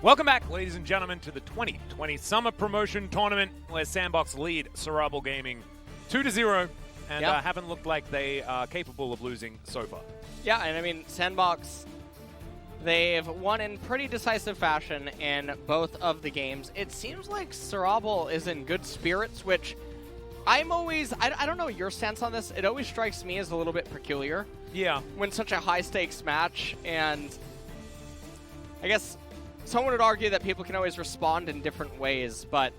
Welcome back, ladies and gentlemen, to the 2020 Summer Promotion Tournament, where Sandbox lead SEORABEOL Gaming 2-0, and haven't looked like they are capable of losing so far. Yeah, and I mean, Sandbox, they've won in pretty decisive fashion in both of the games. It seems like SEORABEOL is in good spirits, which I'm always, I don't know your stance on this, it always strikes me as a little bit peculiar. Yeah. When such a high-stakes match, and I guess someone would argue that people can always respond in different ways, but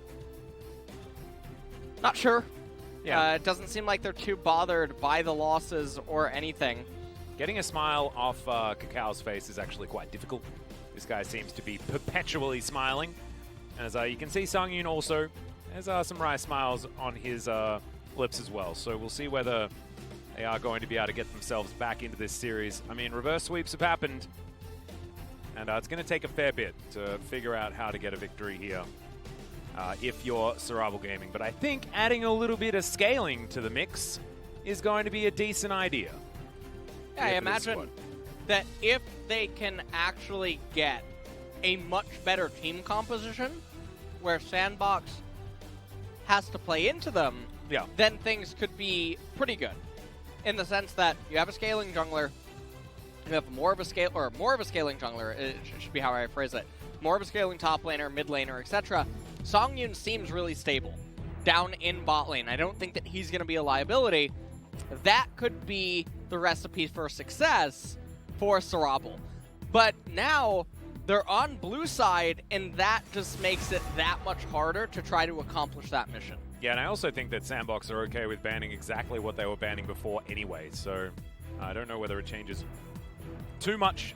not sure. Yeah. It doesn't seem like they're too bothered by the losses or anything. Getting a smile off Cacao face is actually quite difficult. This guy seems to be perpetually smiling. As you can see, Songyun also has some wry smiles on his lips as well. So we'll see whether they are going to be able to get themselves back into this series. I mean, reverse sweeps have happened. And it's going to take a fair bit to figure out how to get a victory here if you're SEORABEOL Gaming. But I think adding a little bit of scaling to the mix is going to be a decent idea. Yeah, I imagine that if they can actually get a much better team composition where Sandbox has to play into them, then things could be pretty good. In the sense that you have a scaling jungler, you have more of a scaling jungler, it should be how I phrase it, more of a scaling top laner, mid laner, etc. Songyun seems really stable down in bot lane. I don't think that he's going to be a liability. That could be the recipe for success for SEORABEOL. But now they're on blue side, and that just makes it that much harder to try to accomplish that mission. Yeah, and I also think that Sandbox are okay with banning exactly what they were banning before anyway, so I don't know whether it changes too much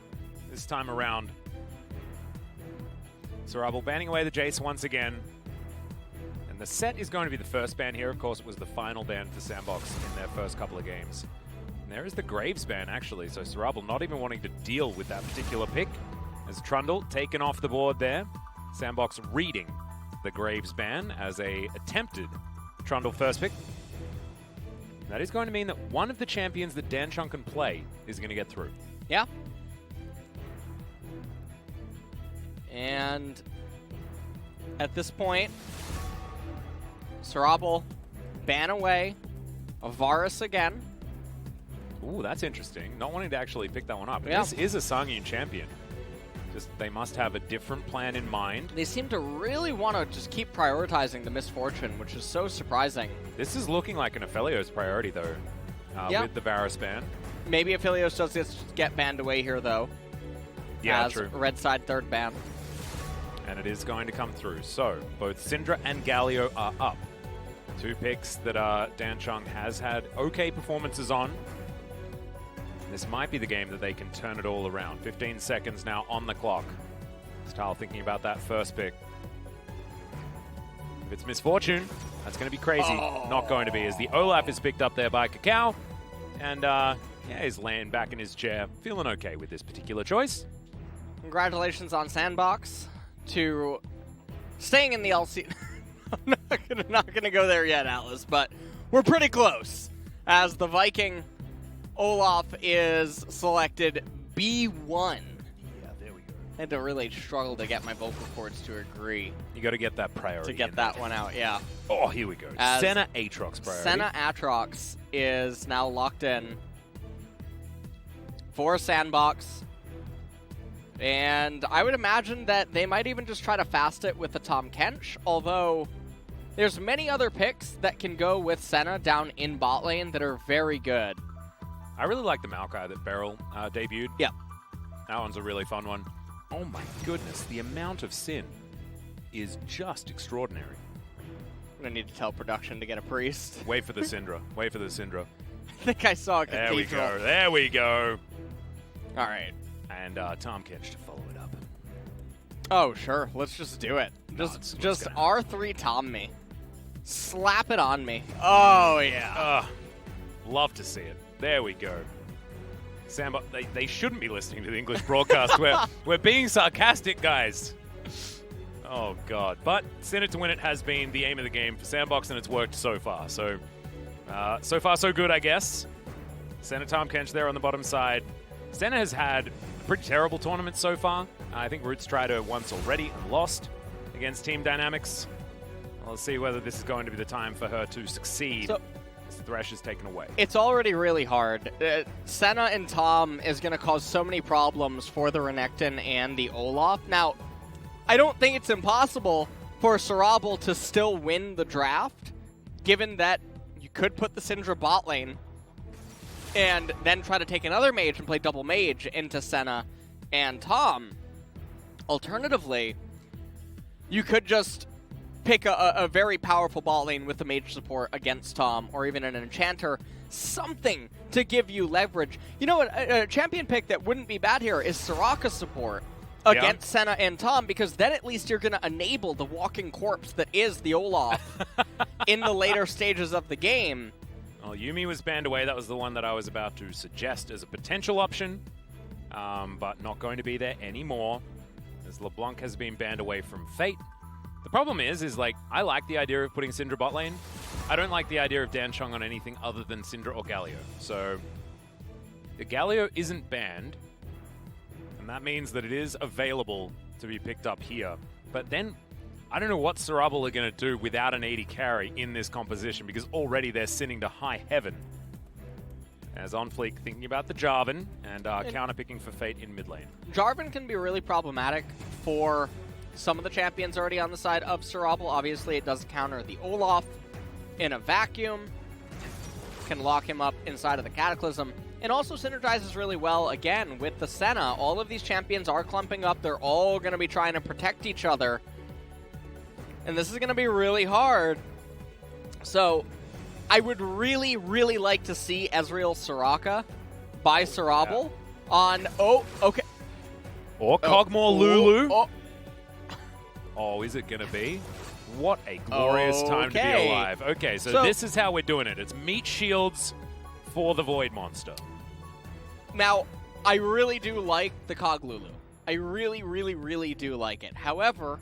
this time around. SEORABEOL banning away the Jace once again. And the set is going to be the first ban here. Of course, it was the final ban for Sandbox in their first couple of games. And there is the Graves ban, actually. So SEORABEOL not even wanting to deal with that particular pick. As Trundle taken off the board there. Sandbox reading the Graves ban as a attempted Trundle first pick. That is going to mean that one of the champions that Danchong can play is going to get through. Yeah. And at this point, SEORABEOL ban away Varus again. Ooh, that's interesting. Not wanting to actually pick that one up. Yeah. This is a Songyun champion. Just they must have a different plan in mind. They seem to really want to just keep prioritizing the misfortune, which is so surprising. This is looking like an Aphelios priority, though, with the Varus ban. Maybe Aphelios does get banned away here, though. Yeah, as true. Red side third ban. And it is going to come through. So, both Syndra and Galio are up. Two picks that Danchong has had okay performances on. This might be the game that they can turn it all around. 15 seconds now on the clock. Style thinking about that first pick. If it's misfortune, that's going to be crazy. Not going to be, as the Olaf is picked up there by Cacao. And yeah, he's laying back in his chair, feeling okay with this particular choice. Congratulations on Sandbox to staying in the LC. I'm not gonna go there yet, Atlas, but we're pretty close. As the Viking Olaf is selected B1. Yeah, there we go. I had to really struggle to get my vocal cords to agree. You got to get that priority. To get that one out, yeah. Oh, here we go. Senna Aatrox priority. Senna Aatrox is now locked in for Sandbox. And I would imagine that they might even just try to fast it with the Tahm Kench, although there's many other picks that can go with Senna down in bot lane that are very good. I really like the Maokai that Beryl debuted. Yeah. That one's a really fun one. Oh my goodness, the amount of sin is just extraordinary. I'm going to need to tell production to get a priest. Wait for the Syndra. Wait for the Syndra. I think I saw a cathedral. There we go. There we go. All right. And Tahm Kench to follow it up. Oh, sure. Let's just do it. Just R3 Tom me. Slap it on me. Oh, yeah. Love to see it. There we go. Sandbox, they shouldn't be listening to the English broadcast. We're being sarcastic, guys. Oh, God. But send it to win it has been the aim of the game for Sandbox, and it's worked so far. So, so far, so good, I guess. Senna Tahm Kench there on the bottom side. Senna has had a pretty terrible tournament so far. I think Root's tried it once already and lost against Team Dynamics. Let's see whether this is going to be the time for her to succeed. So, as Thresh is taken away. It's already really hard. Senna and Tom is going to cause so many problems for the Renekton and the Olaf. Now, I don't think it's impossible for SEORABEOL to still win the draft, given that you could put the Syndra bot lane and then try to take another mage and play double mage into Senna and Tom. Alternatively, you could just pick a very powerful bot lane with the mage support against Tom, or even an enchanter, something to give you leverage. You know what, a champion pick that wouldn't be bad here is Soraka support against Senna and Tom, because then at least you're going to enable the walking corpse that is the Olaf in the later stages of the game. Well, Yuumi was banned away. That was the one that I was about to suggest as a potential option, but not going to be there anymore, as LeBlanc has been banned away from Fate. The problem is like, I like the idea of putting Syndra bot lane. I don't like the idea of Danchong on anything other than Syndra or Galio. So, the Galio isn't banned, and that means that it is available to be picked up here. But then, I don't know what SEORABEOL are going to do without an 80 carry in this composition, because already they're sinning to high heaven. As OnFleek thinking about the Jarvan and counter-picking for Fate in mid lane. Jarvan can be really problematic for some of the champions already on the side of SEORABEOL. Obviously, it does counter the Olaf in a vacuum, can lock him up inside of the Cataclysm, and also synergizes really well, again, with the Senna. All of these champions are clumping up. They're all going to be trying to protect each other, and this is going to be really hard. So, I would really, really like to see Ezreal Soraka by SEORABEOL on... Oh, okay. Or Kog'Maw Lulu. Oh, is it going to be? What a glorious time to be alive. Okay, so this is how we're doing it. It's meat shields for the Void Monster. Now, I really do like the Kog Lulu. I really, really, really do like it. However,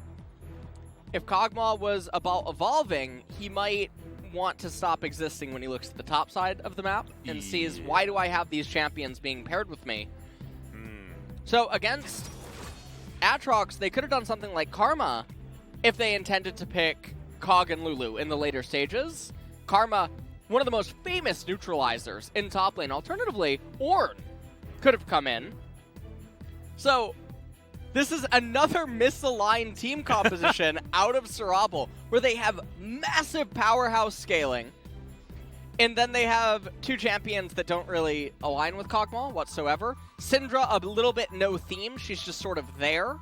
if Kog'Maw was about evolving, he might want to stop existing when he looks at the top side of the map and sees, why do I have these champions being paired with me? So against Aatrox, they could have done something like Karma if they intended to pick Kog and Lulu in the later stages. Karma, one of the most famous neutralizers in top lane. Alternatively, Ornn could have come in. So, this is another misaligned team composition out of SEORABEOL, where they have massive powerhouse scaling, and then they have two champions that don't really align with Kog'Maw whatsoever. Syndra, a little bit no theme. She's just sort of there.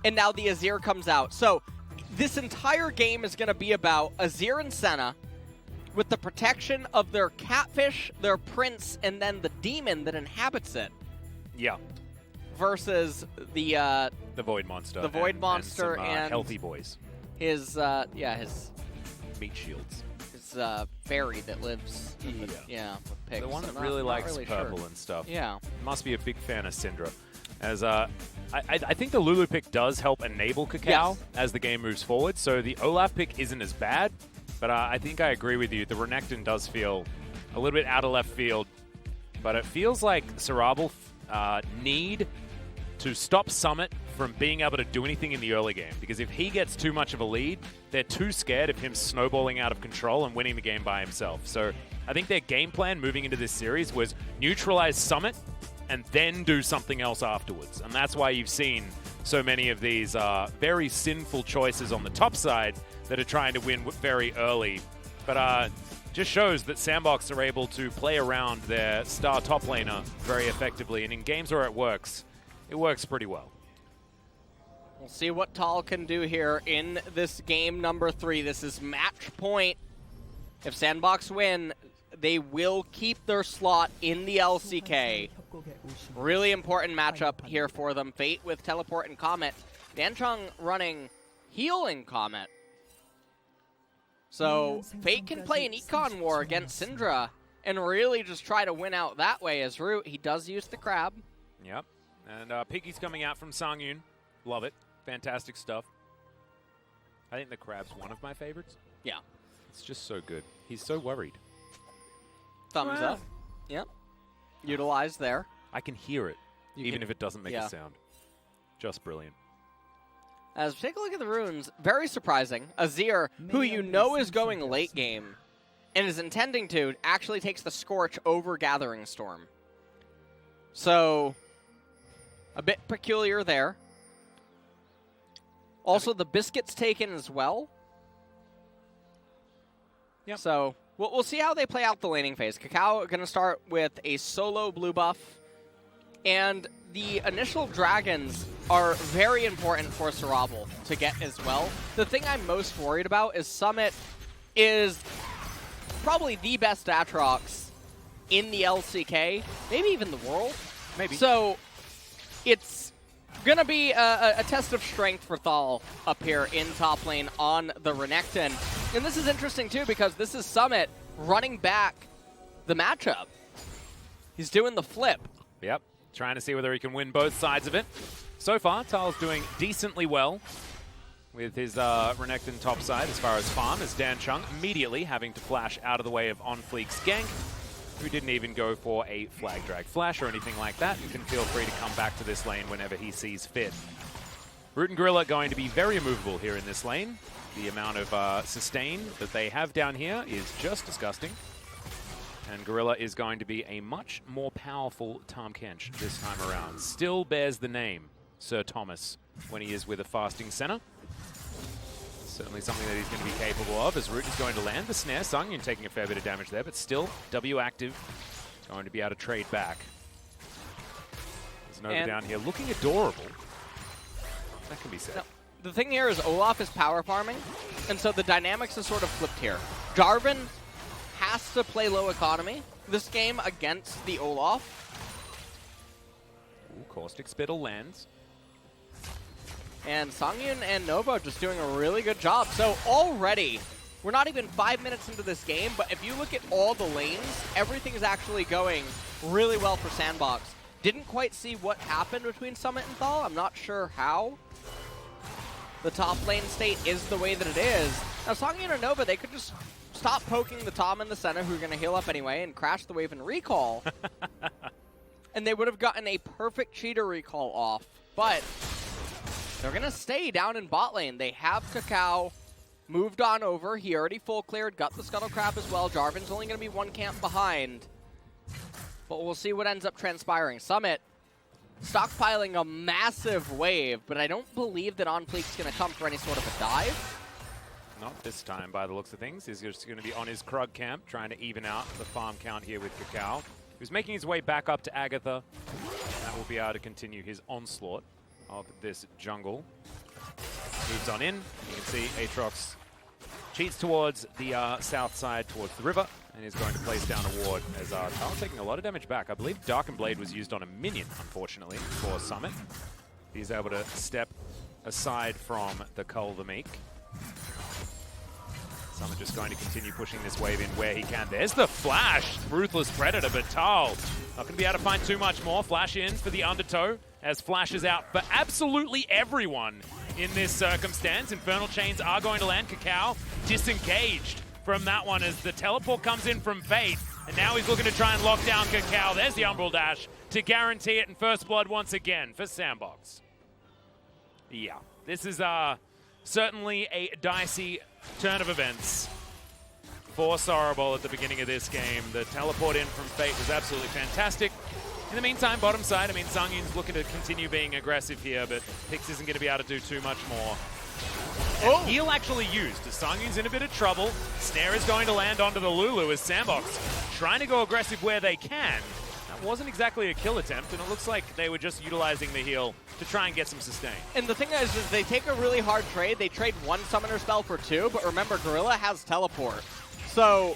And now the Azir comes out. So this entire game is going to be about Azir and Senna with the protection of their catfish, their prince, and then the demon that inhabits it. Yeah. Versus the Void Monster. The Void Monster and, and healthy boys. His his meat shields. Fairy that lives with pigs. The one that really likes purple and stuff. Yeah. Must be a big fan of Syndra. As I think the Lulu pick does help enable Cacao as the game moves forward, so the Olaf pick isn't as bad, but I think I agree with you. The Renekton does feel a little bit out of left field, but it feels like SEORABEOL need to stop Summit from being able to do anything in the early game, because if he gets too much of a lead, they're too scared of him snowballing out of control and winning the game by himself. So I think their game plan moving into this series was neutralize Summit and then do something else afterwards. And that's why you've seen so many of these very sinful choices on the top side that are trying to win very early. But just shows that Sandbox are able to play around their star top laner very effectively. And in games where it works pretty well. We'll see what Tal can do here in this game number 3. This is match point. If Sandbox win, they will keep their slot in the LCK. Really important matchup here for them. Fate with Teleport and Comet. Danchong running Healing Comet. So Fate can play an Econ War against Syndra and really just try to win out that way as Root. He does use the crab. Yep. And Piggy's coming out from Sangyun. Love it. Fantastic stuff. I think the crab's one of my favorites. Yeah. It's just so good. He's so worried. Thumbs up. Yep. Utilized there. I can hear it, even if it doesn't make a sound. Just brilliant. As we take a look at the runes, very surprising. Azir, who you know is going late game and is intending to, actually takes the Scorch over Gathering Storm. So, a bit peculiar there. Also, the Biscuit's taken as well. Yep. So, we'll see how they play out the laning phase. Kakao going to start with a solo blue buff. And the initial dragons are very important for SEORABEOL to get as well. The thing I'm most worried about is Summit is probably the best Aatrox in the LCK, maybe even the world. Maybe. So it's going to be a test of strength for Thal up here in top lane on the Renekton. And this is interesting too because this is Summit running back the matchup. He's doing the flip. Yep. Trying to see whether he can win both sides of it. So far, Tal's doing decently well with his Renekton top side as far as farm, as Dan Chung immediately having to flash out of the way of On Fleek's gank, who didn't even go for a flag drag flash or anything like that, and can feel free to come back to this lane whenever he sees fit. Root and Gorilla going to be very immovable here in this lane. The amount of sustain that they have down here is just disgusting. And Gorilla is going to be a much more powerful Tahm Kench this time around. Still bears the name Sir Thomas when he is with a fasting center. Certainly something that he's going to be capable of, as Root is going to land the snare. Sungyun taking a fair bit of damage there, but still W active. Going to be able to trade back. There's Nova down here looking adorable. That can be said. Now, the thing here is Olaf is power farming, and so the dynamics is sort of flipped here. Jarvan has to play low economy this game against the Olaf. Ooh, Caustic Spittle lands. And Songyun and Nova just doing a really good job. So already, we're not even 5 minutes into this game, but if you look at all the lanes, everything is actually going really well for Sandbox. Didn't quite see what happened between Summit and Thal. I'm not sure how the top lane state is the way that it is. Now Songyun and Nova, they could just stop poking the Tom in the center, who are going to heal up anyway, and crash the wave and recall. And they would have gotten a perfect cheater recall off. But they're going to stay down in bot lane. They have Kakao moved on over. He already full cleared, got the Scuttle Crab as well. Jarvan's only going to be one camp behind. But we'll see what ends up transpiring. Summit stockpiling a massive wave, but I don't believe that On Fleek's going to come for any sort of a dive. Not this time, by the looks of things. He's just going to be on his Krug camp, trying to even out the farm count here with Kakao, who's making his way back up to Agatha. That will be able to continue his onslaught of this jungle. Moves on in. You can see Aatrox cheats towards the south side, towards the river, and is going to place down a ward as Tal's taking a lot of damage back. I believe Dark and Blade was used on a minion, unfortunately, for Summit. He's able to step aside from the Cull the Meek. Summit just going to continue pushing this wave in where he can. There's the flash! Ruthless Predator, but Tal not going to be able to find too much more. Flash in for the Undertow, as Flash is out for absolutely everyone in this circumstance. Infernal Chains are going to land. Kakao disengaged from that one as the teleport comes in from Fate. And now he's looking to try and lock down Kakao. There's the Umbral Dash to guarantee it, and first blood once again for Sandbox. Yeah, this is certainly a dicey turn of events for SEORABEOL at the beginning of this game. The teleport in from Fate was absolutely fantastic. In the meantime, bottom side, I mean, Sungyun's looking to continue being aggressive here, but Pix isn't going to be able to do too much more. And heal actually used, as Sungyun's in a bit of trouble. Snare is going to land onto the Lulu as Sandbox trying to go aggressive where they can. That wasn't exactly a kill attempt, and it looks like they were just utilizing the heal to try and get some sustain. And the thing is they take a really hard trade. They trade one summoner spell for two, but remember, Gorilla has teleport. So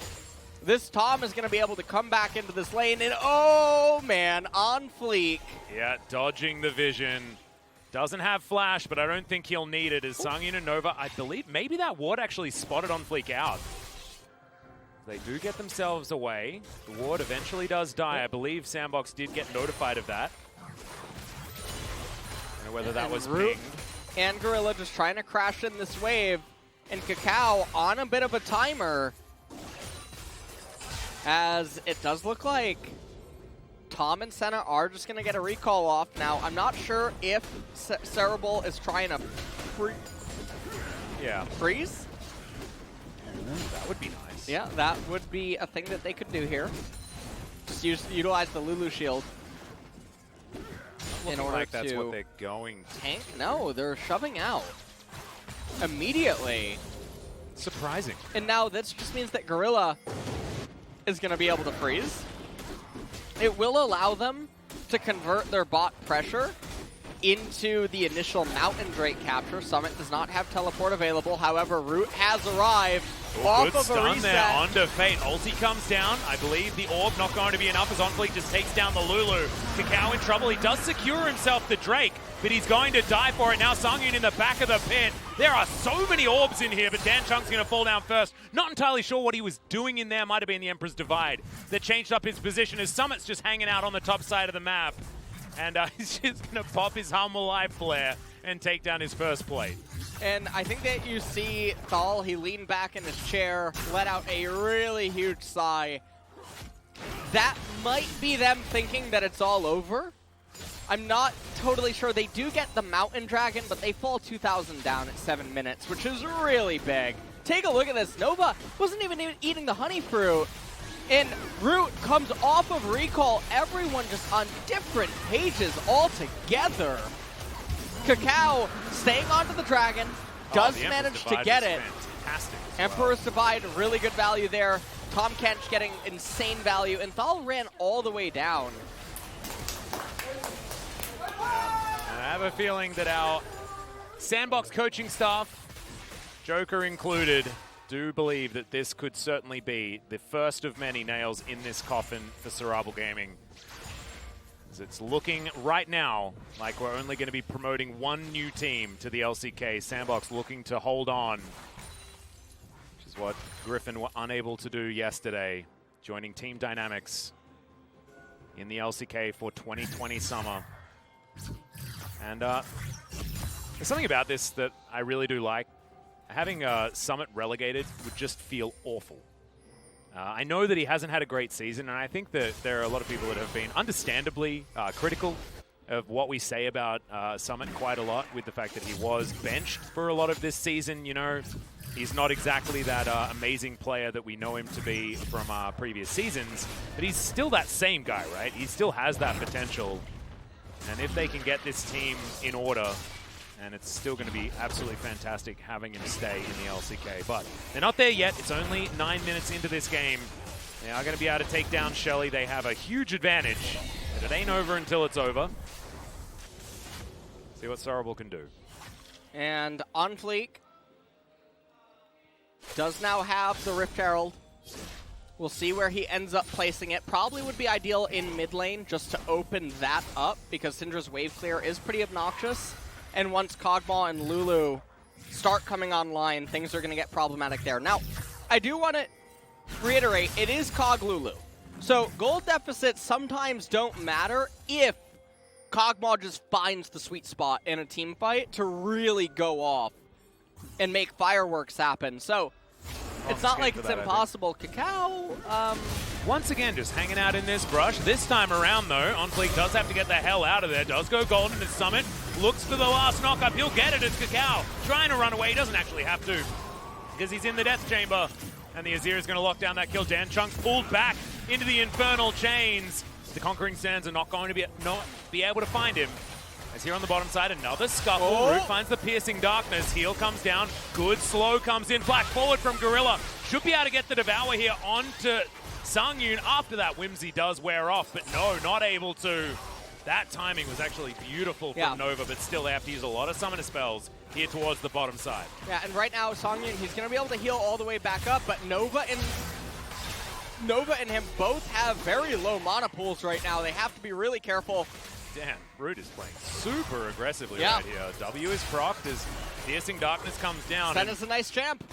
this Tom is going to be able to come back into this lane, and oh man, On Fleek. Yeah, dodging the vision. Doesn't have flash, but I don't think he'll need it as Sungyun and Nova, I believe, maybe that ward actually spotted On Fleek out. They do get themselves away. The ward eventually does die. I believe Sandbox did get notified of that. I don't know whether that was pinged. And Gorilla just trying to crash in this wave, and Kakao on a bit of a timer, as it does look like Tom and Senna are just going to get a recall off. Now, I'm not sure if SEORABEOL is trying to freeze. That would be nice. Yeah, that would be a thing that they could do here. Just utilize the Lulu shield in order like that's to what they're going to. tank. No, they're shoving out immediately. Surprising. And now this just means that Gorilla is going to be able to freeze. It will allow them to convert their bot pressure into the initial Mountain Drake capture. Summit does not have teleport available. However, Root has arrived off good of a stun reset. there onto Fate. Ulti comes down. I believe the orb not going to be enough as OnFleek just takes down the Lulu. Kakao in trouble. He does secure himself the Drake, but he's going to die for it. Now Songyun in the back of the pit. There are so many orbs in here, but Dan Chung's going to fall down first. Not entirely sure what he was doing in there. Might have been the Emperor's Divide that changed up his position as Summit's just hanging out on the top side of the map. And he's just going to pop his Humble Life Flare and take down his first plate. And I think that you see Thal, he leaned back in his chair, let out a really huge sigh. That might be them thinking that it's all over. I'm not totally sure. They do get the Mountain Dragon, but they fall 2,000 down at 7 minutes, which is really big. Take a look at this. Nova wasn't even eating the honey fruit. And Root comes off of recall. Everyone just on different pages altogether. Kakao staying onto the dragon, does manage to get it. Fantastic. Emperor's Divide, really good value there. Tom Kench getting insane value, and Thal ran all the way down. And I have a feeling that our Sandbox coaching staff, Joker included, do believe that this could certainly be the first of many nails in this coffin for SEORABEOL Gaming. As it's looking right now like we're only going to be promoting one new team to the LCK. Sandbox looking to hold on, which is what Griffin were unable to do yesterday, joining Team Dynamics in the LCK for 2020 Summer. And there's something about this that I really do like. Having Summit relegated would just feel awful. I know that he hasn't had a great season, and I think that there are a lot of people that have been understandably critical of what we say about Summit quite a lot, with the fact that he was benched for a lot of this season. You know, he's not exactly that amazing player that we know him to be from previous seasons, but he's still that same guy, right? He still has that potential. And if they can get this team in order, and it's still going to be absolutely fantastic having him stay in the LCK. But they're not there yet. It's only 9 minutes into this game. They are going to be able to take down Shelly. They have a huge advantage, but it ain't over until it's over. See what SEORABEOL can do. And OnFleek does now have the Rift Herald. We'll see where he ends up placing it. Probably would be ideal in mid lane just to open that up, because Syndra's wave clear is pretty obnoxious. And once Kog'Maw and Lulu start coming online, things are going to get problematic there. Now, I do want to reiterate, it is Kog Lulu. So gold deficits sometimes don't matter if Kog'Maw just finds the sweet spot in a team fight to really go off and make fireworks happen. So it's not like it's impossible. Kakao, once again, just hanging out in this brush. This time around, though, OnFleek does have to get the hell out of there. Does go golden to Summit. Looks for the last knock-up. He'll get it as Kakao trying to run away. He doesn't actually have to, because he's in the death chamber. And the Azir is going to lock down that kill. Dan Chung's pulled back into the infernal chains. The Conquering Sands are not going to be able to find him. As here on the bottom side, another scuffle. Oh. Root finds the piercing darkness. Heal comes down. Good slow comes in. Flash forward from Gorilla. Should be able to get the Devour here onto Songyun after that whimsy does wear off, but no, not able to. That timing was actually beautiful from Nova, but still they have to use a lot of summoner spells here towards the bottom side. Yeah, and right now Songyun, he's going to be able to heal all the way back up, but Nova and him both have very low mana pools right now. They have to be really careful. Damn, Root is playing super aggressively right here. W is procced as Piercing Darkness comes down. Senna's a nice champ.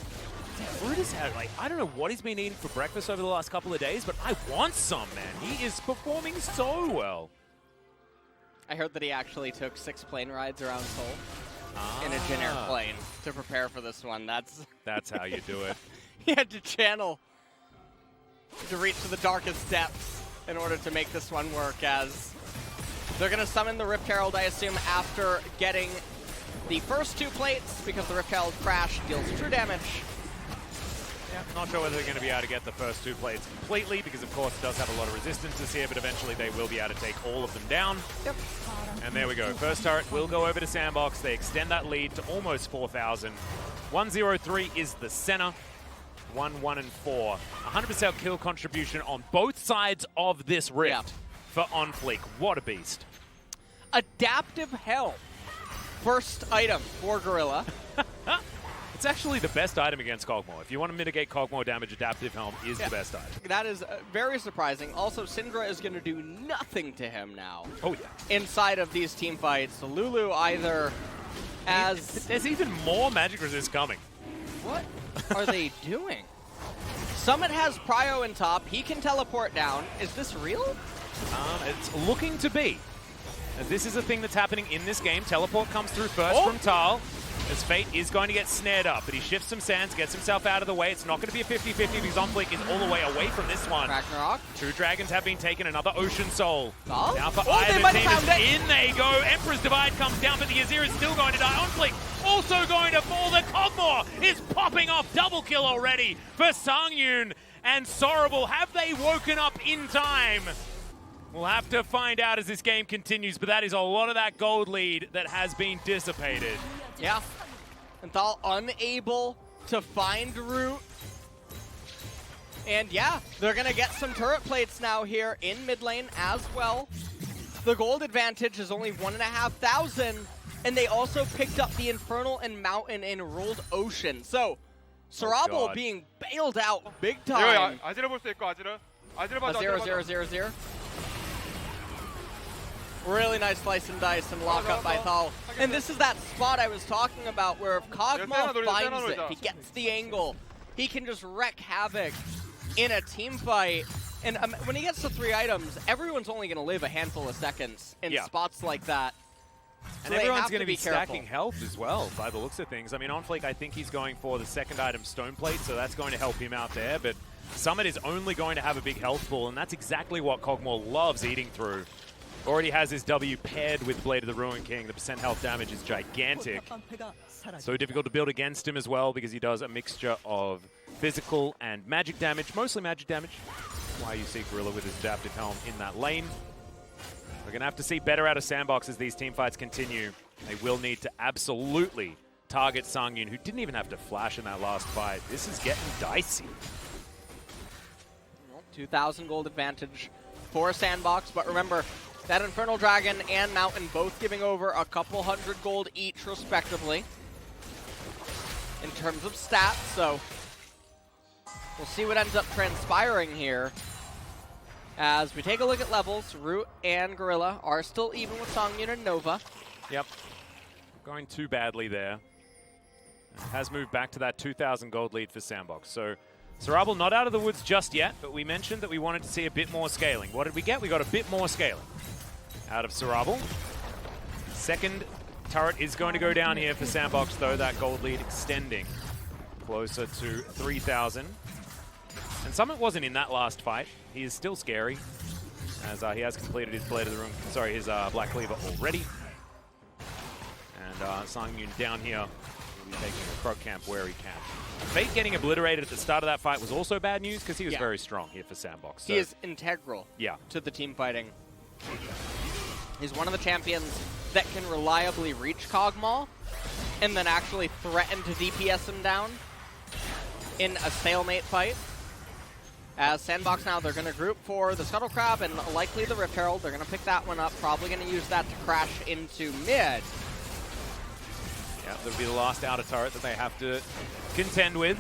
Root has had, like, I don't know what he's been eating for breakfast over the last couple of days, but I want some, man. He is performing so well. I heard that he actually took 6 plane rides around Seoul in a Jin Air plane to prepare for this one. That's how you do it. He had to channel to reach to the darkest depths. in order to make this one work, as they're going to summon the Rift Herald, I assume, after getting the first 2 plates, because the Rift Herald crash deals true damage. Yeah, not sure whether they're going to be able to get the first 2 plates completely, because of course it does have a lot of resistances here, but eventually they will be able to take all of them down. Yep. And there we go. First turret will go over to Sandbox. They extend that lead to almost 4,000. 103 is the center. 1, 1, and 4. 100% kill contribution on both sides of this rift for OnFleek. What a beast. Adaptive Helm. First item for Gorilla. It's actually the best item against Kog'Maw. If you want to mitigate Kog'Maw damage, Adaptive Helm is the best item. That is very surprising. Also, Syndra is going to do nothing to him now. Oh, yeah. Inside of these team fights. So Lulu either as... There's even more magic resist coming. What are they doing? Summit has Prio in top. He can teleport down. Is this real? It's looking to be. This is a thing that's happening in this game. Teleport comes through first from Tal, as Fate is going to get snared up, but he shifts some sands, gets himself out of the way. It's not going to be a 50-50 because OnFleek is all the way away from this one. Ragnarok. 2 dragons have been taken, another Ocean Soul. Oh. Now for They might have found it. in they go. Emperor's Divide comes down, but the Azir is still going to die. OnFleek also going to fall. The Kog'Maw is popping off. Double kill already for Sangyun and SEORABEOL. Have they woken up in time? We'll have to find out as this game continues, but that is a lot of that gold lead that has been dissipated. Yeah. And Thal unable to find Root. And yeah, they're going to get some turret plates now here in mid lane as well. The gold advantage is only 1,500, and they also picked up the Infernal and Mountain and Ruled Ocean. So, SEORABEOL being bailed out big time. A 0-0-0-0. Really nice slice and dice and lock up by Thal. And this is that spot I was talking about where if Kog'Maw finds it, he gets the angle, he can just wreak havoc in a team fight. And when he gets to 3 items, everyone's only going to live a handful of seconds in spots like that. And everyone's going to be stacking health as well, by the looks of things. I mean, OnFleek, I think he's going for the second item, Stone Plate, so that's going to help him out there. But Summit is only going to have a big health pool, and that's exactly what Kog'Maw loves eating through. Already has his W paired with Blade of the Ruin King. The percent health damage is gigantic. So difficult to build against him as well because he does a mixture of physical and magic damage, mostly magic damage. That's why you see Gorilla with his Adaptive Helm in that lane. We're going to have to see better out of Sandbox as these team fights continue. They will need to absolutely target Sangyun, who didn't even have to flash in that last fight. This is getting dicey. 2,000 gold advantage for Sandbox, but remember, that Infernal Dragon and Mountain both giving over a couple hundred gold each, respectively, in terms of stats. So we'll see what ends up transpiring here. As we take a look at levels, Root and Gorilla are still even with Sangyun and Nova. Yep. Going too badly there. Has moved back to that 2,000 gold lead for Sandbox. So SEORABEOL not out of the woods just yet, but we mentioned that we wanted to see a bit more scaling. What did we get? We got a bit more scaling out of SEORABEOL. Second turret is going to go down here for Sandbox, though. That gold lead extending closer to 3,000. And Summit wasn't in that last fight. He is still scary, as he has completed his Blade of the Room. Sorry, his Black Cleaver already. And Sangyun down here will be taking a Krug camp where he can. Fate getting obliterated at the start of that fight was also bad news because he was very strong here for Sandbox. So he is integral to the team fighting. He's one of the champions that can reliably reach Kog'Maw and then actually threaten to DPS him down in a stalemate fight. As Sandbox now, they're going to group for the Scuttle Crab and likely the Rift Herald. They're going to pick that one up, probably going to use that to crash into mid. Yeah, that'll be the last outer turret that they have to contend with.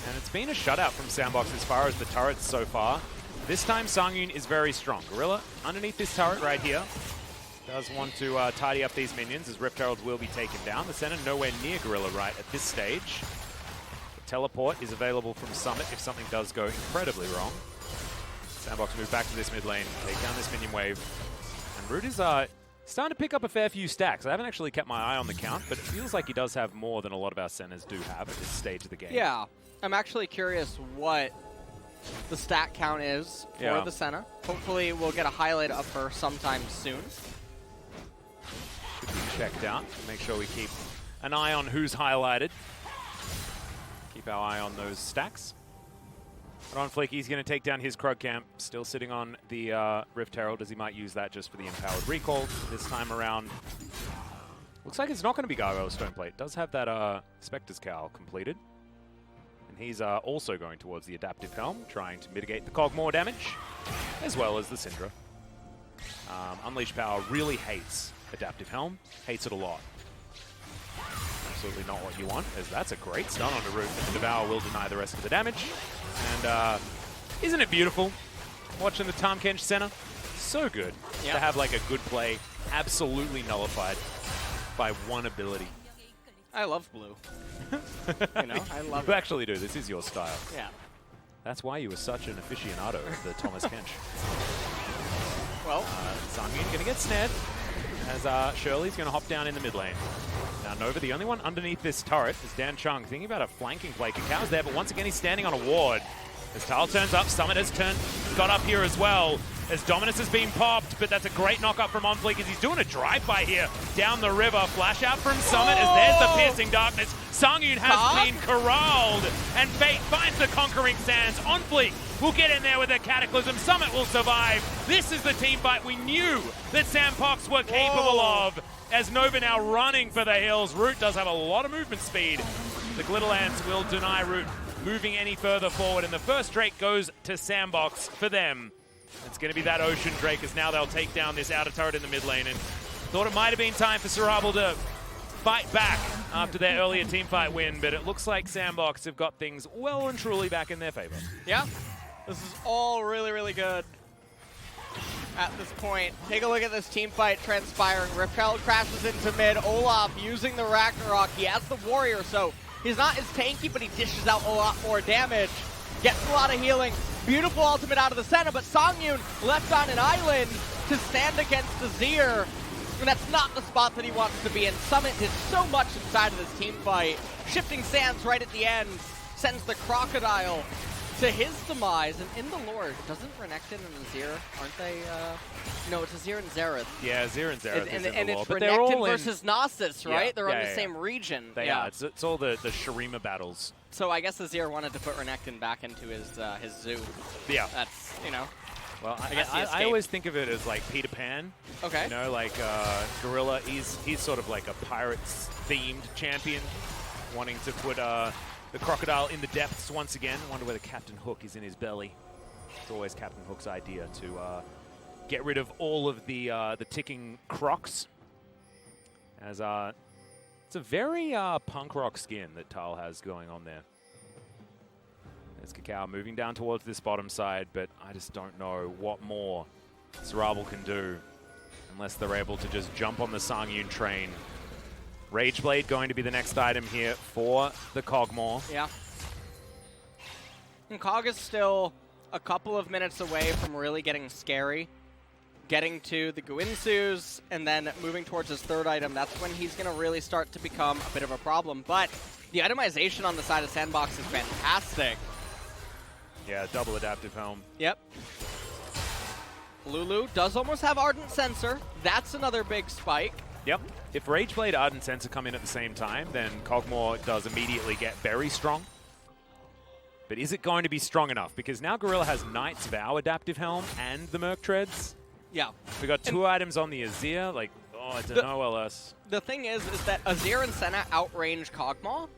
And it's been a shutout from Sandbox as far as the turrets so far. This time, Sangyun is very strong. Gorilla, underneath this turret right here, does want to tidy up these minions as Rift Heralds will be taken down. The center nowhere near Gorilla right at this stage. The teleport is available from Summit if something does go incredibly wrong. Sandbox move back to this mid lane, take down this minion wave. And Root is starting to pick up a fair few stacks. I haven't actually kept my eye on the count, but it feels like he does have more than a lot of our centers do have at this stage of the game. Yeah, I'm actually curious what the stat count is for the Senna. Hopefully we'll get a highlight of her sometime soon. Should be checked out. Make sure we keep an eye on who's highlighted. Keep our eye on those stacks. But on Flick, he's going to take down his Krug Camp. Still sitting on the Rift Herald, as he might use that just for the empowered recall this time around. Looks like it's not going to be Gargoyle Stoneplate. Does have that Spectre's Cowl completed. And he's also going towards the Adaptive Helm, trying to mitigate the Cogmore damage, as well as the Syndra. Unleash Power really hates Adaptive Helm. Hates it a lot. Absolutely not what you want, as that's a great stun on the Root, but the Devour will deny the rest of the damage. And isn't it beautiful watching the Tahm Kench Senna? So good to have like a good play absolutely nullified by one ability. I love blue. You know, I love it. You actually do. This is your style. Yeah. That's why you were such an aficionado of the Thomas Kench. Well, Sangin going to get snared as Shirley's going to hop down in the mid lane. Now Nova, the only one underneath this turret, is Dan Chung thinking about a flanking play. Kakao's there, but once again he's standing on a ward. As Tile turns up, Summit has got up here as well. As Dominus has been popped, but that's a great knock-up from OnFleek as he's doing a drive-by here down the river. Flash out from Summit as there's the Piercing Darkness. Sangyun has been corralled, and Fate finds the Conquering Sands. OnFleek will get in there with a Cataclysm. Summit will survive. This is the team fight we knew that Sandbox were capable of. As Nova now running for the hills. Root does have a lot of movement speed. The Glitterlands will deny Root moving any further forward, and the first Drake goes to Sandbox for them. It's going to be that Ocean Drake, as now they'll take down this outer turret in the mid lane, and thought it might have been time for SEORABEOL to fight back after their earlier teamfight win, but it looks like Sandbox have got things well and truly back in their favor. Yeah, this is all really, really good at this point. Take a look at this team fight transpiring. Rift Herald crashes into mid. Olaf using the Ragnarok. He has the Warrior, so he's not as tanky, but he dishes out a lot more damage. Gets a lot of healing. Beautiful ultimate out of the center, but Sangyun left on an island to stand against Azir. And that's not the spot that he wants to be in. Summit did so much inside of this team fight. Shifting Sands right at the end sends the Crocodile to his demise. And in the lore, doesn't Renekton and Azir, aren't they? No, it's Azir and Xerath. Yeah, Azir and Xerath is in the lore. It's but they're Renekton all versus Gnosis, right? Yeah, They're on the same region. They are. It's all the Shurima battles. So I guess Azir wanted to put Renekton back into his zoo. Yeah. That's, you know. Well, I always think of it as like Peter Pan. Okay. You know, like Gorilla, he's sort of like a Pirates-themed champion, wanting to put the crocodile in the depths once again. I wonder whether Captain Hook is in his belly. It's always Captain Hook's idea to get rid of all of the ticking crocs. As it's a very punk rock skin that Tal has going on there. There's Kakao moving down towards this bottom side, but I just don't know what more SEORABEOL can do unless they're able to just jump on the Sangyun train. Rageblade going to be the next item here for the Cogmore. Yeah. And Cog is still a couple of minutes away from really getting scary. Getting to the Guinsus and then moving towards his third item, that's when he's going to really start to become a bit of a problem. But the itemization on the side of Sandbox is fantastic. Yeah, double Adaptive Helm. Yep. Lulu does almost have Ardent Sensor. That's another big spike. Yep. If Rageblade, Ardent Sensor come in at the same time, then Cogmore does immediately get very strong. But is it going to be strong enough? Because now Gorilla has Knight's Vow Adaptive Helm and the Merc Treads. Yeah. We got two items on the Azir. Like, oh, I don't know LS. The thing is that Azir and Senna outrange Cogmore.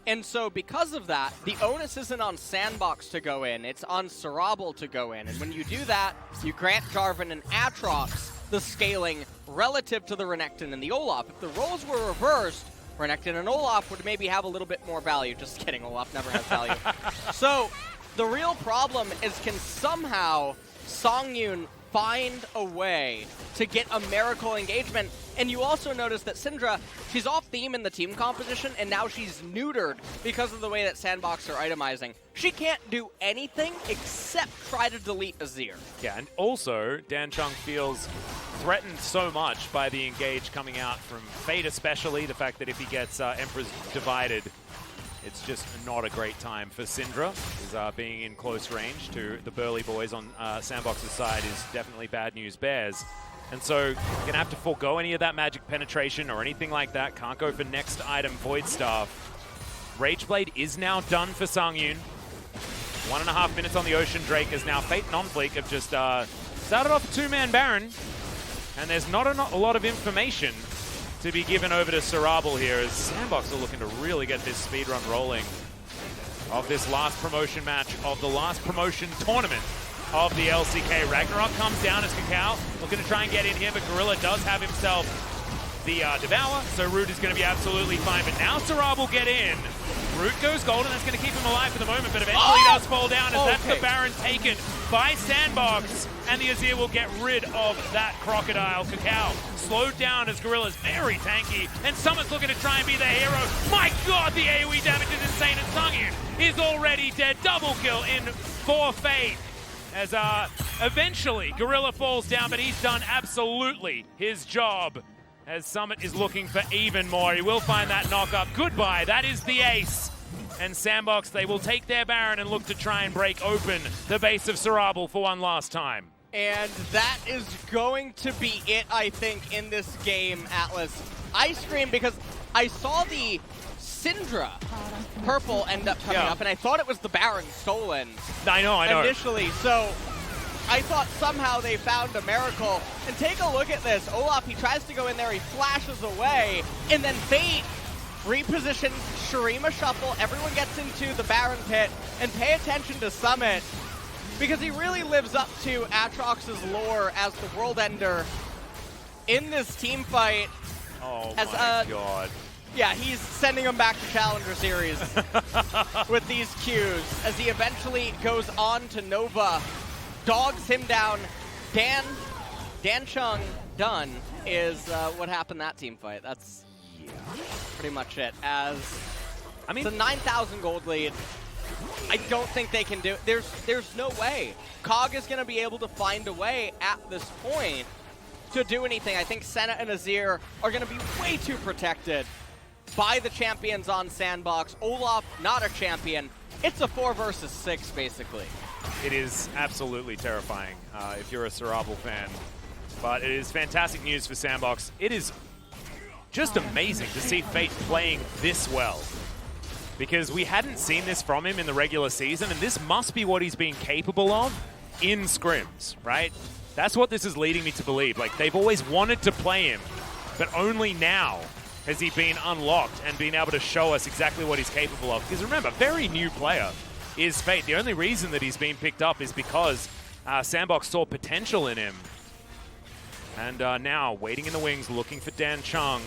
And so because of that, the onus isn't on Sandbox to go in, it's on SEORABEOL to go in. And when you do that, you grant Jarvan and Aatrox the scaling relative to the Renekton and the Olaf. If the roles were reversed, Renekton and Olaf would maybe have a little bit more value. Just kidding, Olaf never has value. So the real problem is, can somehow Sangyun find a way to get a miracle engagement? And you also notice that Syndra, she's off theme in the team composition, and now she's neutered because of the way that Sandbox are itemizing. She can't do anything except try to delete Azir. Yeah, and also, Dan Chung feels threatened so much by the engage coming out from Fate, especially the fact that if he gets Emperor's Divided, it's just not a great time for Syndra. Being in close range to the burly boys on Sandbox's side is definitely bad news bears. And so you're going to have to forego any of that magic penetration or anything like that. Can't go for next item, Void Staff. Rageblade is now done for Sangyun. 1.5 minutes on the Ocean Drake as now Fate and OnFleek have just started off a 2-man Baron. And there's not a lot of information to be given over to SEORABEOL here as Sandbox are looking to really get this speedrun rolling of this last promotion match of the last promotion tournament of the LCK. Ragnarok comes down as Kakao looking to try and get in here, but Gorilla does have himself the Devour, so Root is going to be absolutely fine. But now SEORABEOL get in. Root goes golden, that's going to keep him alive for the moment, but eventually he does fall down as that's the Baron taken by Sandbox, and the Azir will get rid of that Crocodile. Kakao slowed down as Gorilla's very tanky, and Summit's looking to try and be the hero. My god, the AoE damage is insane, and Sangyun is already dead. Double kill in for Fate. As eventually Gorilla falls down, but he's done absolutely his job. As Summit is looking for even more. He will find that knock-up. Goodbye, that is the ace. And Sandbox, they will take their Baron and look to try and break open the base of SEORABEOL for one last time. And that is going to be it, I think, in this game, Atlas. I screamed because I saw the Syndra purple end up coming up, and I thought it was the Baron stolen. I know. Initially, so I thought somehow they found a miracle. And take a look at this. Olaf, he tries to go in there, he flashes away, and then Fate repositions Shurima Shuffle. Everyone gets into the Baron pit, and pay attention to Summit, because he really lives up to Aatrox's lore as the World Ender in this team fight. Oh my god. Yeah, he's sending him back to Challenger Series with these cues, as he eventually goes on to Nova. Dogs him down. Dan Chung done is what happened that team fight. That's pretty much it. As it's a 9,000 gold lead. I don't think they can do it. There's no way. Kog is going to be able to find a way at this point to do anything. I think Senna and Azir are going to be way too protected by the champions on Sandbox. Olaf, not a champion. It's a 4 versus 6, basically. It is absolutely terrifying if you're a SEORABEOL fan. But it is fantastic news for Sandbox. It is just amazing to see Fate playing this well, because we hadn't seen this from him in the regular season, and this must be what he's been capable of in scrims, right? That's what this is leading me to believe. Like, they've always wanted to play him, but only now has he been unlocked and been able to show us exactly what he's capable of. Because remember, very new player is Fate. The only reason that he's been picked up is because Sandbox saw potential in him. And now, waiting in the wings, looking for Dan Chung.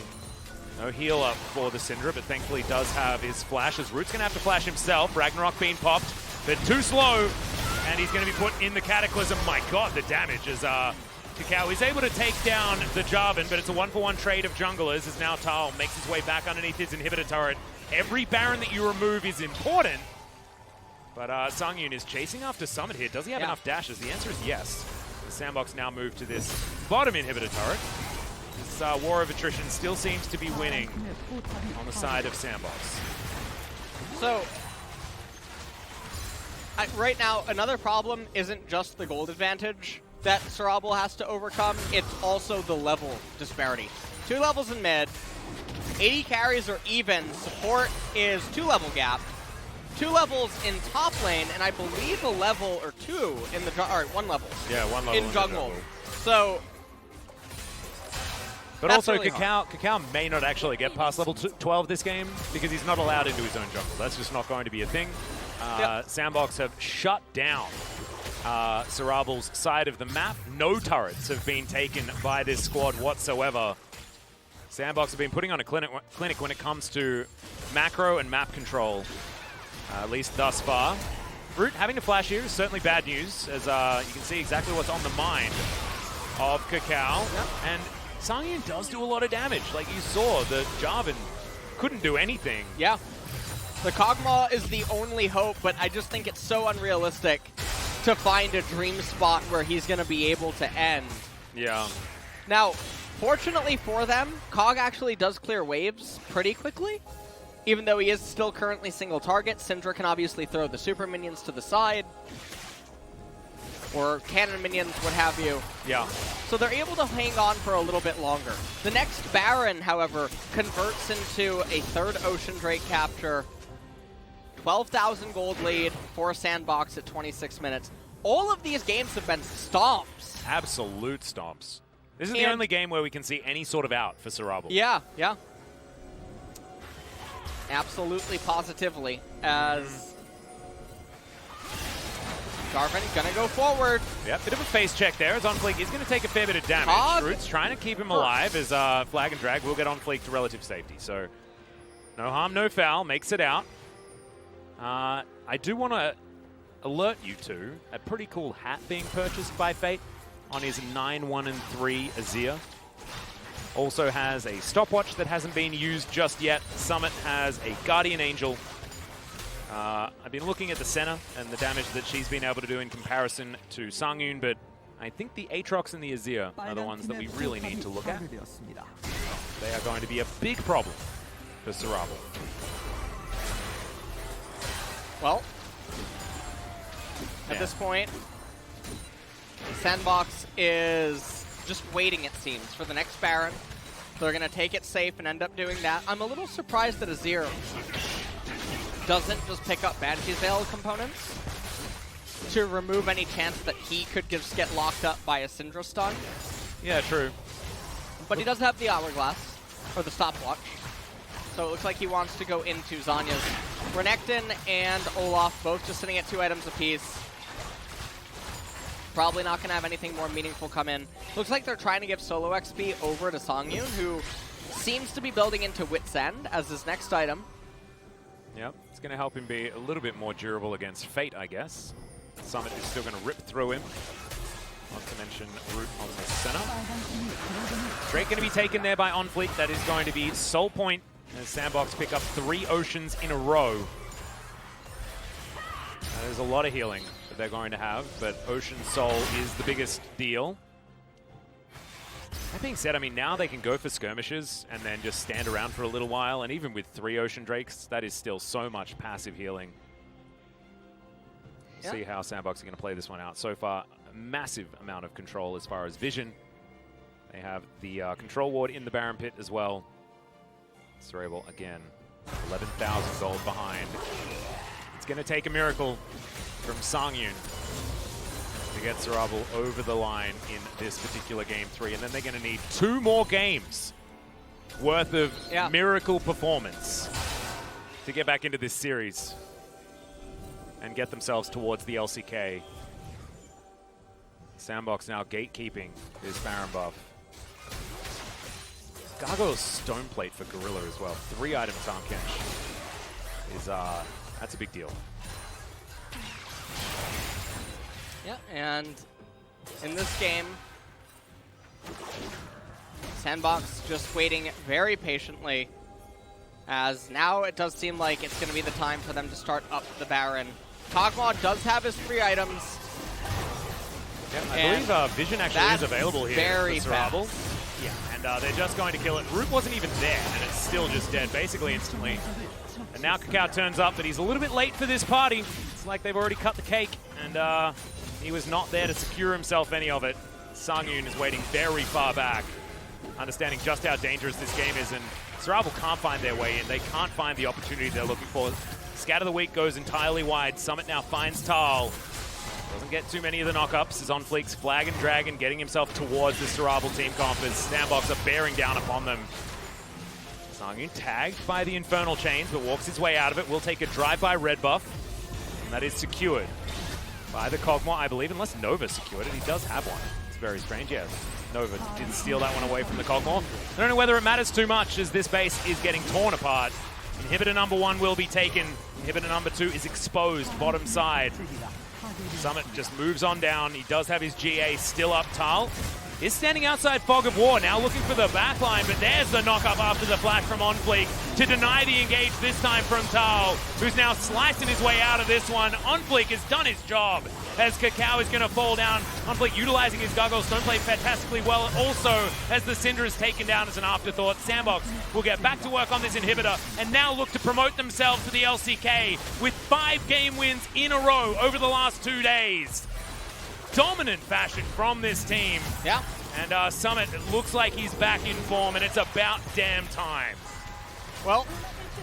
No heal up for the Syndra, but thankfully does have his flash, as Root's going to have to flash himself. Ragnarok being popped, but too slow. And he's going to be put in the Cataclysm. My god, the damage is Kakao is able to take down the Jarvan, but it's a 1-for-1 trade of junglers, as now Tal makes his way back underneath his inhibitor turret. Every Baron that you remove is important. But Sangyun is chasing after Summit here. Does he have enough dashes? The answer is yes. The Sandbox now move to this bottom inhibitor turret. This war of attrition still seems to be winning on the side of Sandbox. So, right now, another problem isn't just the gold advantage that SEORABEOL has to overcome, it's also the level disparity. 2 levels in mid, 80 carries are even, support is 2-level gap, 2 levels in top lane, and I believe a level or 2 in the, 1 level. Yeah, 1 level in jungle. So, but also, really Kakao may not actually get past level 12 this game, because he's not allowed into his own jungle. That's just not going to be a thing. Sandbox have shut down SEORABEOL's side of the map. No turrets have been taken by this squad whatsoever. Sandbox have been putting on a clinic when it comes to macro and map control, at least thus far. Root having to flash here is certainly bad news, as you can see exactly what's on the mind of Kakao. And Sangyun does do a lot of damage. Like you saw, the Jarvan couldn't do anything. Yeah. The Kog'Maw is the only hope, but I just think it's so unrealistic to find a dream spot where he's going to be able to end. Yeah. Now, fortunately for them, Kog actually does clear waves pretty quickly. Even though he is still currently single target, Syndra can obviously throw the super minions to the side. Or cannon minions, what have you. Yeah. So they're able to hang on for a little bit longer. The next Baron, however, converts into a third Ocean Drake capture. 12,000 gold lead for Sandbox at 26 minutes. All of these games have been stomps. Absolute stomps. This is the only game where we can see any sort of out for SEORABEOL. Yeah, yeah. Absolutely, positively, as Garvin gonna go forward. Yep, bit of a face check there as OnFleek is gonna take a fair bit of damage. Hog. Root's trying to keep him alive as Flag and Drag will get OnFleek to relative safety. So no harm, no foul, makes it out. I do want to alert you to a pretty cool hat being purchased by Fate on his 9-1-3 Azir. Also has a stopwatch that hasn't been used just yet. Summit has a Guardian Angel. I've been looking at the Senna and the damage that she's been able to do in comparison to Sangyun, but I think the Aatrox and the Azir are the ones that we really need to look at. They are going to be a big problem for SEORABEOL. Well, at this point, Sandbox is just waiting, it seems, for the next Baron. They're going to take it safe and end up doing that. I'm a little surprised that Azir doesn't just pick up Banshee's Veil components to remove any chance that he could just get locked up by a Syndra stun. Yeah, true. But he does have the Hourglass, or the Stopwatch. So it looks like he wants to go into Zanya's. Renekton and Olaf both just sitting at 2 items apiece. Probably not going to have anything more meaningful come in. Looks like they're trying to give solo XP over to Sangyun, who seems to be building into Wit's End as his next item. Yep, it's going to help him be a little bit more durable against Fate, I guess. Summit is still going to rip through him. Not to mention Root on the center. Drake going to be taken there by OnFleek. That is going to be Soul Point as Sandbox pick up 3 Oceans in a row. There's a lot of healing that they're going to have, but Ocean Soul is the biggest deal. That being said, I mean, now they can go for skirmishes and then just stand around for a little while, and even with 3 Ocean Drakes, that is still so much passive healing. Yeah. See how Sandbox are going to play this one out. So far, a massive amount of control as far as vision. They have the control ward in the Baron Pit as well. SEORABEOL, again, 11,000 gold behind. It's going to take a miracle from Sangyun to get SEORABEOL over the line in this particular Game 3. And then they're going to need 2 more games worth of miracle performance to get back into this series and get themselves towards the LCK. Sandbox now gatekeeping this Baron buff. Gargoyle's Stone Plate for Gorilla as well. 3 items Tahm Kench is, that's a big deal. Yeah, and in this game, Sandbox just waiting very patiently, as now it does seem like it's going to be the time for them to start up the Baron. Kog'Maw does have his 3 items. Yeah, I believe Vision actually is available here very for SEORABEOL. Yeah, and they're just going to kill it. Root wasn't even there, and it's still just dead, basically instantly. And now Kakao turns up, but he's a little bit late for this party. It's like they've already cut the cake, and he was not there to secure himself any of it. Sangyun is waiting very far back, understanding just how dangerous this game is, and SEORABEOL can't find their way in. They can't find the opportunity they're looking for. Scat of the Week goes entirely wide. Summit now finds Tal. Doesn't get too many of the knockups. Is OnFleek's Flag and Dragon getting himself towards the SEORABEOL team comp as Sandbox are bearing down upon them. Sangyun tagged by the Infernal Chains, but walks his way out of it. Will take a drive-by red buff, and that is secured by the Kog'Maw, I believe, unless Nova secured it. He does have one. It's very strange, yeah. Nova did steal that one away from the Kog'Maw. I don't know whether it matters too much as this base is getting torn apart. Inhibitor number 1 will be taken. Inhibitor number 2 is exposed, bottom side. Summit just moves on down. He does have his GA still up. Tal is standing outside Fog of War, now looking for the backline, but there's the knock-up after the flash from OnFleek to deny the engage this time from Tal, who's now slicing his way out of this one. OnFleek has done his job. as Kakao is going to fall down. Conflict utilizing his goggles. Stone played fantastically well also as the Cinder is taken down as an afterthought. Sandbox will get back to work on this inhibitor and now look to promote themselves to the LCK with 5 game wins in a row over the last 2 days. Dominant fashion from this team. Yeah. And Summit, it looks like he's back in form, and it's about damn time. Well,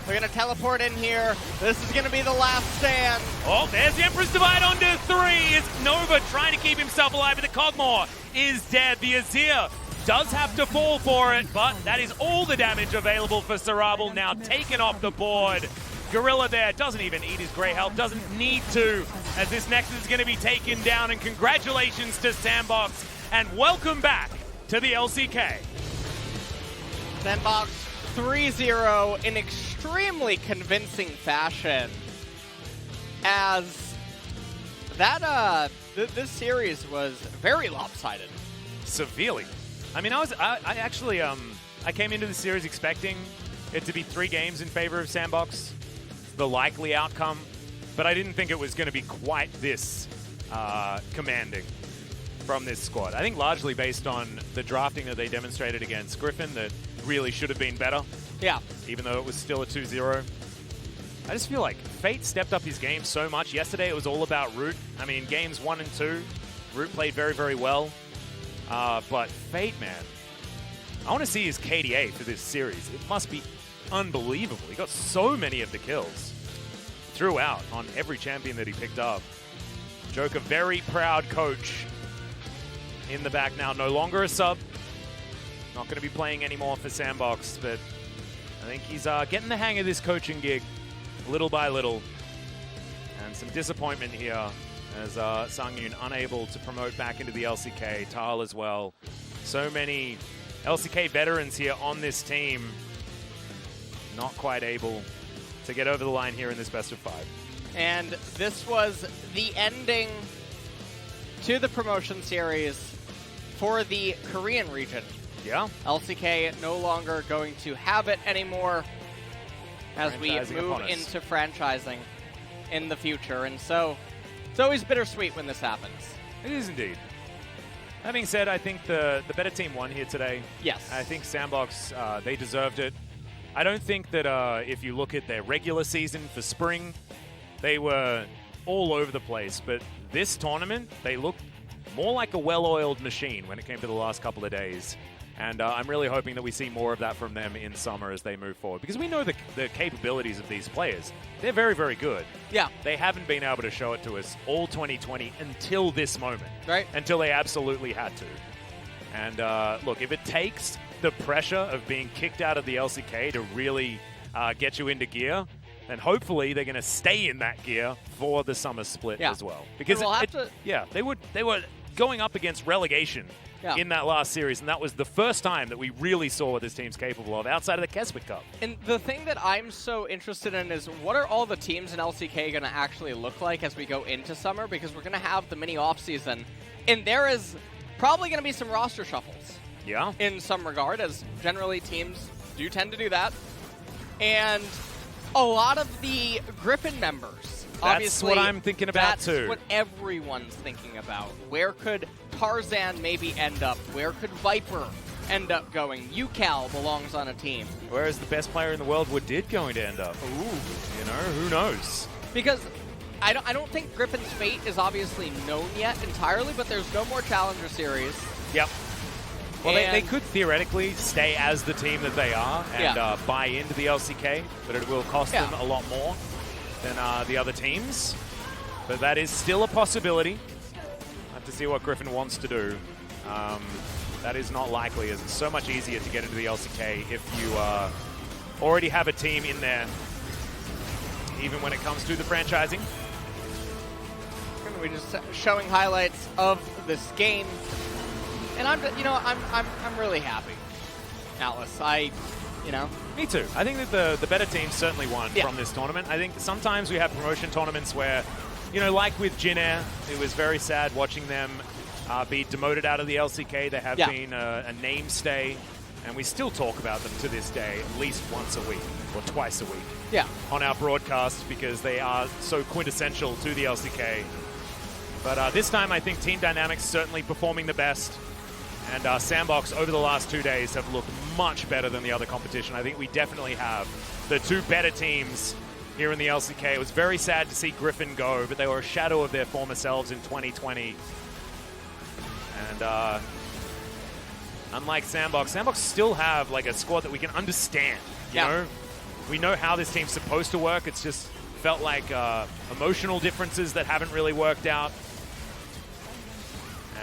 we're going to teleport in here. This is going to be the last stand. Oh, there's the Emperor's Divide onto 3. It's Nova trying to keep himself alive, but the Cogmore is dead. The Azir does have to fall for it, but that is all the damage available for SEORABEOL, now taken off the board. Gorilla there doesn't even eat his Grey Help, doesn't need to, as this Nexus is going to be taken down, and congratulations to Sandbox, and welcome back to the LCK. Sandbox 3-0 in extremely convincing fashion, as that this series was very lopsided. Severely. I mean, I actually I came into the series expecting it to be 3 games in favor of Sandbox, the likely outcome, but I didn't think it was going to be quite this commanding from this squad. I think largely based on the drafting that they demonstrated against Griffin that really should have been better. Yeah. Even though it was still a 2-0. I just feel like Fate stepped up his game so much. Yesterday it was all about Root. I mean, games 1 and 2, Root played very, very well. But Fate, man, I want to see his KDA for this series. It must be unbelievable. He got so many of the kills throughout on every champion that he picked up. Joker, very proud coach in the back now. No longer a sub. Not going to be playing anymore for Sandbox, but I think he's getting the hang of this coaching gig little by little. And some disappointment here as Sangyun unable to promote back into the LCK. Tal as well. So many LCK veterans here on this team. Not quite able to get over the line here in this best of 5. And this was the ending to the promotion series for the Korean region. Yeah. LCK no longer going to have it anymore as we move into franchising in the future. And so it's always bittersweet when this happens. It is indeed. That being said, I think the better team won here today. Yes. I think Sandbox, they deserved it. I don't think that if you look at their regular season for spring, they were all over the place. But this tournament, they looked more like a well-oiled machine when it came to the last couple of days. And I'm really hoping that we see more of that from them in summer as they move forward. Because we know the capabilities of these players. They're very, very good. Yeah. They haven't been able to show it to us all 2020 until this moment. Right. Until they absolutely had to. And look, if it takes the pressure of being kicked out of the LCK to really get you into gear, then hopefully they're going to stay in that gear for the summer split as well. Because they were going up against relegation in that last series, and that was the first time that we really saw what this team's capable of outside of the Keswick Cup. And the thing that I'm so interested in is what are all the teams in LCK going to actually look like as we go into summer, because we're going to have the mini off-season, and there is probably going to be some roster shuffles in some regard, as generally teams do tend to do that. And a lot of the Griffin members, that's what I'm thinking about too. That's what everyone's thinking about. Where could Tarzan maybe end up? Where could Viper end up going? UCal belongs on a team. Where is the best player in the world did going to end up? Ooh, you know, who knows? Because I don't think Griffin's fate is obviously known yet entirely, but there's no more Challenger Series. Yep. Well, they could theoretically stay as the team that they are and buy into the LCK, but it will cost them a lot more than the other teams. But that is still a possibility. I have to see what Griffin wants to do. That is not likely, as it's so much easier to get into the LCK if you already have a team in there, even when it comes to the franchising. We're just showing highlights of this game. And I'm really happy, Atlas. Me too. I think that the better team certainly won from this tournament. I think sometimes we have promotion tournaments where, like with Jin Air, it was very sad watching them be demoted out of the LCK. They have been a name stay, and we still talk about them to this day at least once a week or twice a week on our broadcast because they are so quintessential to the LCK. But this time, I think Team Dynamics certainly performing the best. And Sandbox, over the last 2 days, have looked much better than the other competition. I think we definitely have the two better teams here in the LCK. It was very sad to see Griffin go, but they were a shadow of their former selves in 2020. And unlike Sandbox, Sandbox still have like a squad that we can understand. You know? We know how this team's supposed to work. It's just felt like emotional differences that haven't really worked out.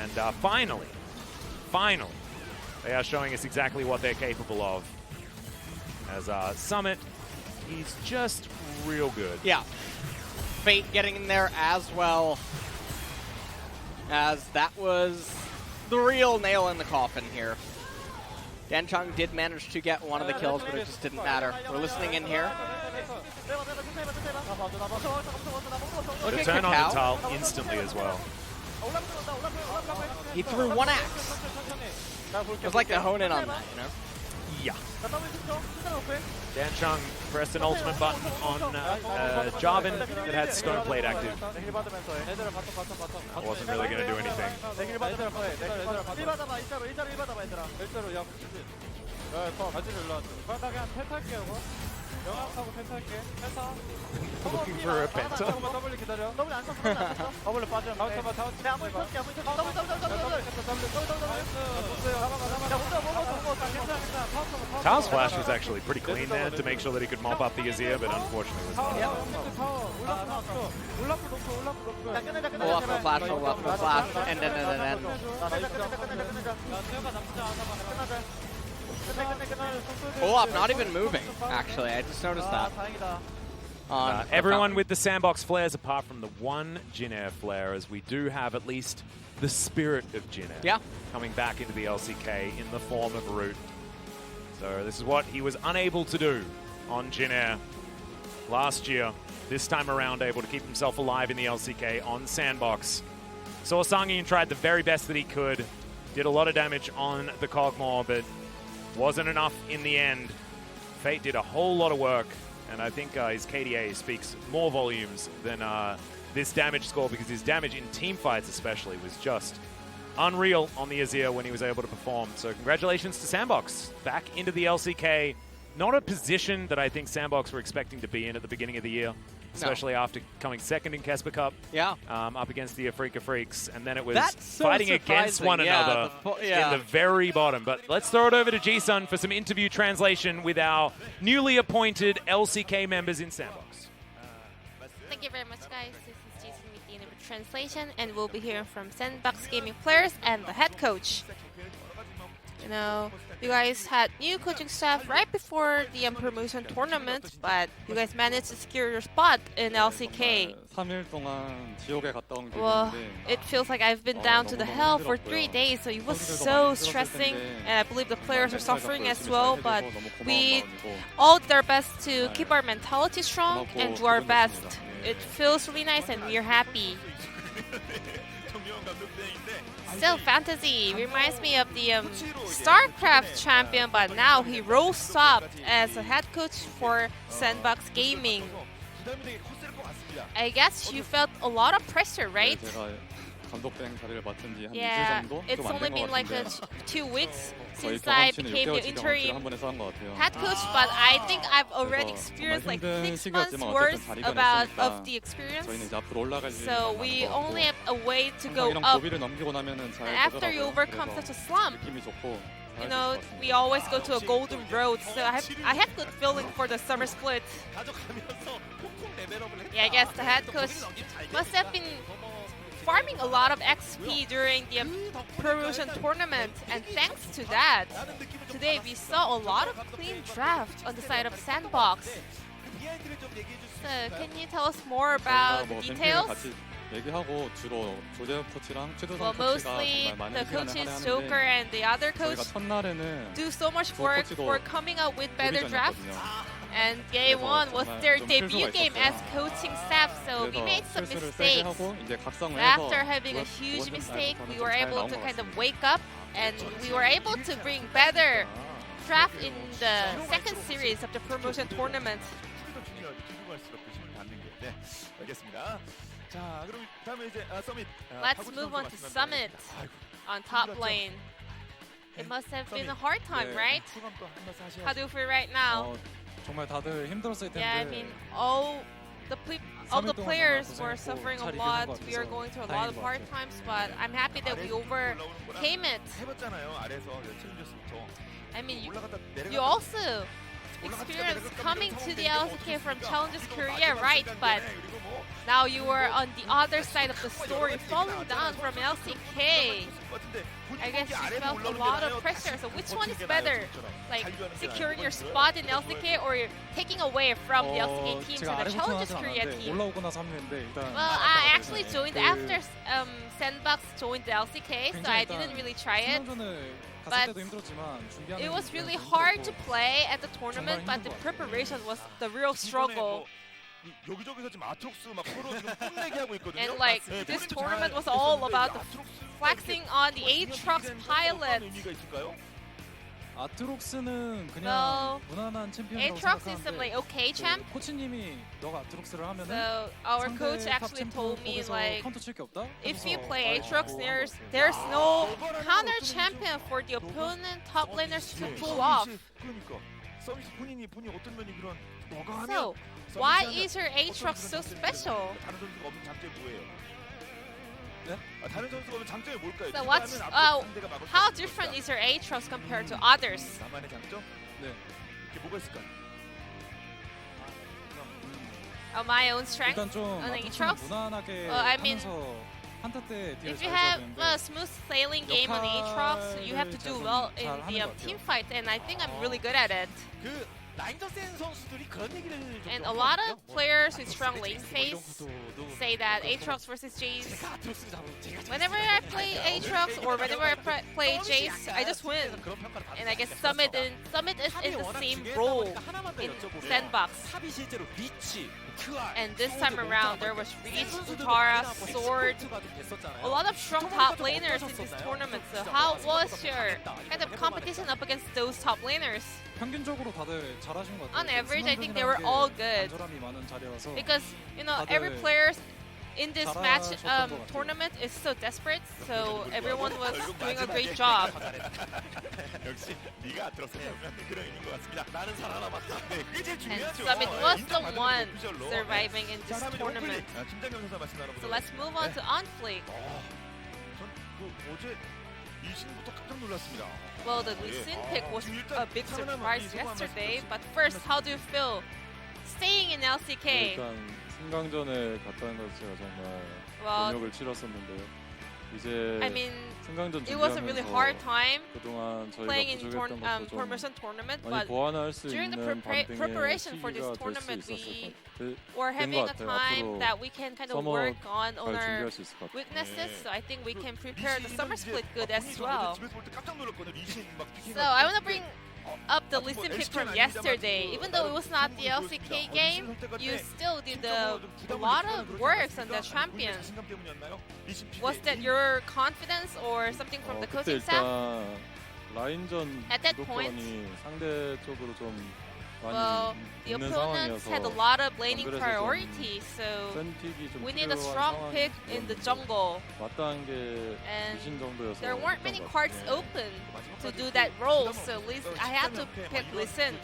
And finally, they are showing us exactly what they're capable of. As Summit, he's just real good. Yeah. Fate getting in there as well, as that was the real nail in the coffin here. Danchung did manage to get one of the kills, but it just didn't matter. We're listening in here. Look The at turn on Cacao. Natal instantly as well. He threw one axe. It was like to hone in on that, you know? Yeah. Danchung pressed an ultimate button on Jarvan that had Stoneblade active. That wasn't really going to do anything. Looking for a penta. Tao's flash was actually pretty clean there to make sure that he could mop up the Azir, but unfortunately was not enough. Flash, and then. Olaf not even moving, actually. I just noticed that. Everyone with the Sandbox flares apart from the one Jin Air flare, as we do have at least the spirit of Jin Air coming back into the LCK in the form of Root. So this is what he was unable to do on Jin Air last year. This time around, able to keep himself alive in the LCK on Sandbox. Saw Sangin tried the very best that he could. Did a lot of damage on the Kog'Maw, but wasn't enough in the end. Fate did a whole lot of work, and I think his KDA speaks more volumes than this damage score, because his damage in team fights especially was just unreal on the Azir when he was able to perform. So congratulations to Sandbox. Back into the LCK. Not a position that I think Sandbox were expecting to be in at the beginning of the year, especially after coming second in Kesper Cup. Yeah. Up against the Afrika Freaks, and then it was so fighting against one another in the very bottom. But let's throw it over to Jisun for some interview translation with our newly appointed LCK members in Sandbox. Thank you very much, guys. This is Jason with the interview translation, and we'll be hearing from Sandbox Gaming players and the head coach. You know, you guys had new coaching staff right before the promotion tournament, but you guys managed to secure your spot in LCK. Well, it feels like I've been down to the hell for 3 days, so it was so stressing, and I believe the players are suffering as well, but we all did our best to keep our mentality strong and do our best. It feels really nice, and we're happy. Still, Fantasy reminds me of the StarCraft champion, but now he rose up as a head coach for Sandbox Gaming. I guess you felt a lot of pressure, right? Yeah, it's only been like 2 weeks since I became the interim head coach, but I think I've already experienced like 6 months worth of the experience. So we only have a way to go up. And after you overcome such a slump, you know, we always go to a golden road. So I have good feeling for the summer split. Yeah, I guess the head coach must have been farming a lot of XP during the promotion tournament, and thanks to that, today we saw a lot of clean draft on the side of Sandbox. So, can you tell us more about the details? Well, mostly the coaches, Joker and the other coach, do so much work for coming up with better drafts. And game 1 was their debut game as coaching staff, so we made some mistakes. After having a huge mistake, we were able to kind of wake up, and we were able to bring better draft in the second series of the promotion tournament. 뒤로 갈수록 그 힘을 받는 게. 네, 알겠습니다. 자, 그럼 다음에 이제 서밋. Let's move on to Summit on top lane. It must have been a hard time, right? 소감도 한 말씀 하셔야죠. How do you feel right now? 정말 다들 힘들었을 텐데. Yeah, I mean, all the players were suffering a lot. We are going through a lot of hard times, but I'm happy that we overcame it. 해봤잖아요. 아래서 챌린저스부터. I mean, 올라갔다 you 내려갔다. also experienced coming to the LCK from Challengers Korea, right? But now you are on the other side of the story, falling down from LCK. I guess you felt a lot of pressure. So which one is better? Like securing your spot in LCK or taking away from the LCK team to the Challengers Korea team? 올라오고 나서 합류했는데 일단. Well, I actually joined after Sandbox joined the LCK, so I didn't really try it. But it was really hard to play at the tournament, but the preparation was the real struggle. And like this tournament was all about the flexing on the Aatrox pilot. 아트록스는 그냥 무난한 챔피언이라고 Aatrox is some like okay champ. 코치님이 너가 아트록스를 하면은 So our coach actually told me like 카운터 칠게 없다? if you play Aatrox, there's no counter champion for the opponent top laners to pull off. So why is your Aatrox so special? So what's how different is your Aatrox compared to others? My own strength 일단 좀 on 아트록스는 Aatrox? 무난하게 I mean, 하면서 한타 때 딜을 If you 잘 have 잡는데 a smooth sailing game on Aatrox, you have to do well in the team fight, and I think I'm really good at it. And a lot of players with strong lane phase say that Aatrox versus Jace. Whenever I play Aatrox or whenever I play Jace, I just win. And I guess Summit is in the same role in Sandbox. And this time around, there was Reach, Utara, Sword, a lot of strong top laners in this tournament. So how was your kind of competition up against those top laners? 평균적으로 다들 잘하신 것 같아요. On average, I think they were all good. 안전함이 많은 자리여서 Because every player in this match tournament is so desperate, so everyone was doing a great job. And Summit was the one surviving in this tournament. So let's move on to Onflick. Well, the Lee Sin pick was a big surprise yesterday, but first, how do you feel staying in LCK? 일단 승강전에 갔다는 것 자체가 정말 곤욕을 치렀었는데요. 이제 I mean, 승강전 it was a really hard time 그동안 playing in 저희가 부족했던 것도 promotion tournament, 좀 많이 but 보완할 수 during the 있는 preparation for this 시기가 될 수 tournament, we 있었을 were having a 같아요. time 앞으로 that we can kind of 서머 work on 잘 our 준비할 수 있을 것 같아요. weaknesses. So I think we can prepare the summer split good as well. So I want to bring up the Lee Sin pick from yesterday. Even though it was not the LCK game, you still did a lot of works on the champion. Was that your confidence or something from the coaching 그때 staff? 일단 라인전 At that point, 주도권이 상대 쪽으로 좀 well, 많이 the 있는 opponents had a 상황이어서 lot of laning 그래서 좀 priority, so 센 픽이 좀 we need a 필요한 strong pick 상황이 in the 있었는데 jungle. 마땅한 게 And 미신 정도여서 there weren't many 했던 것 cards 같아요. open to do that role, so I had to pick Lee Sin.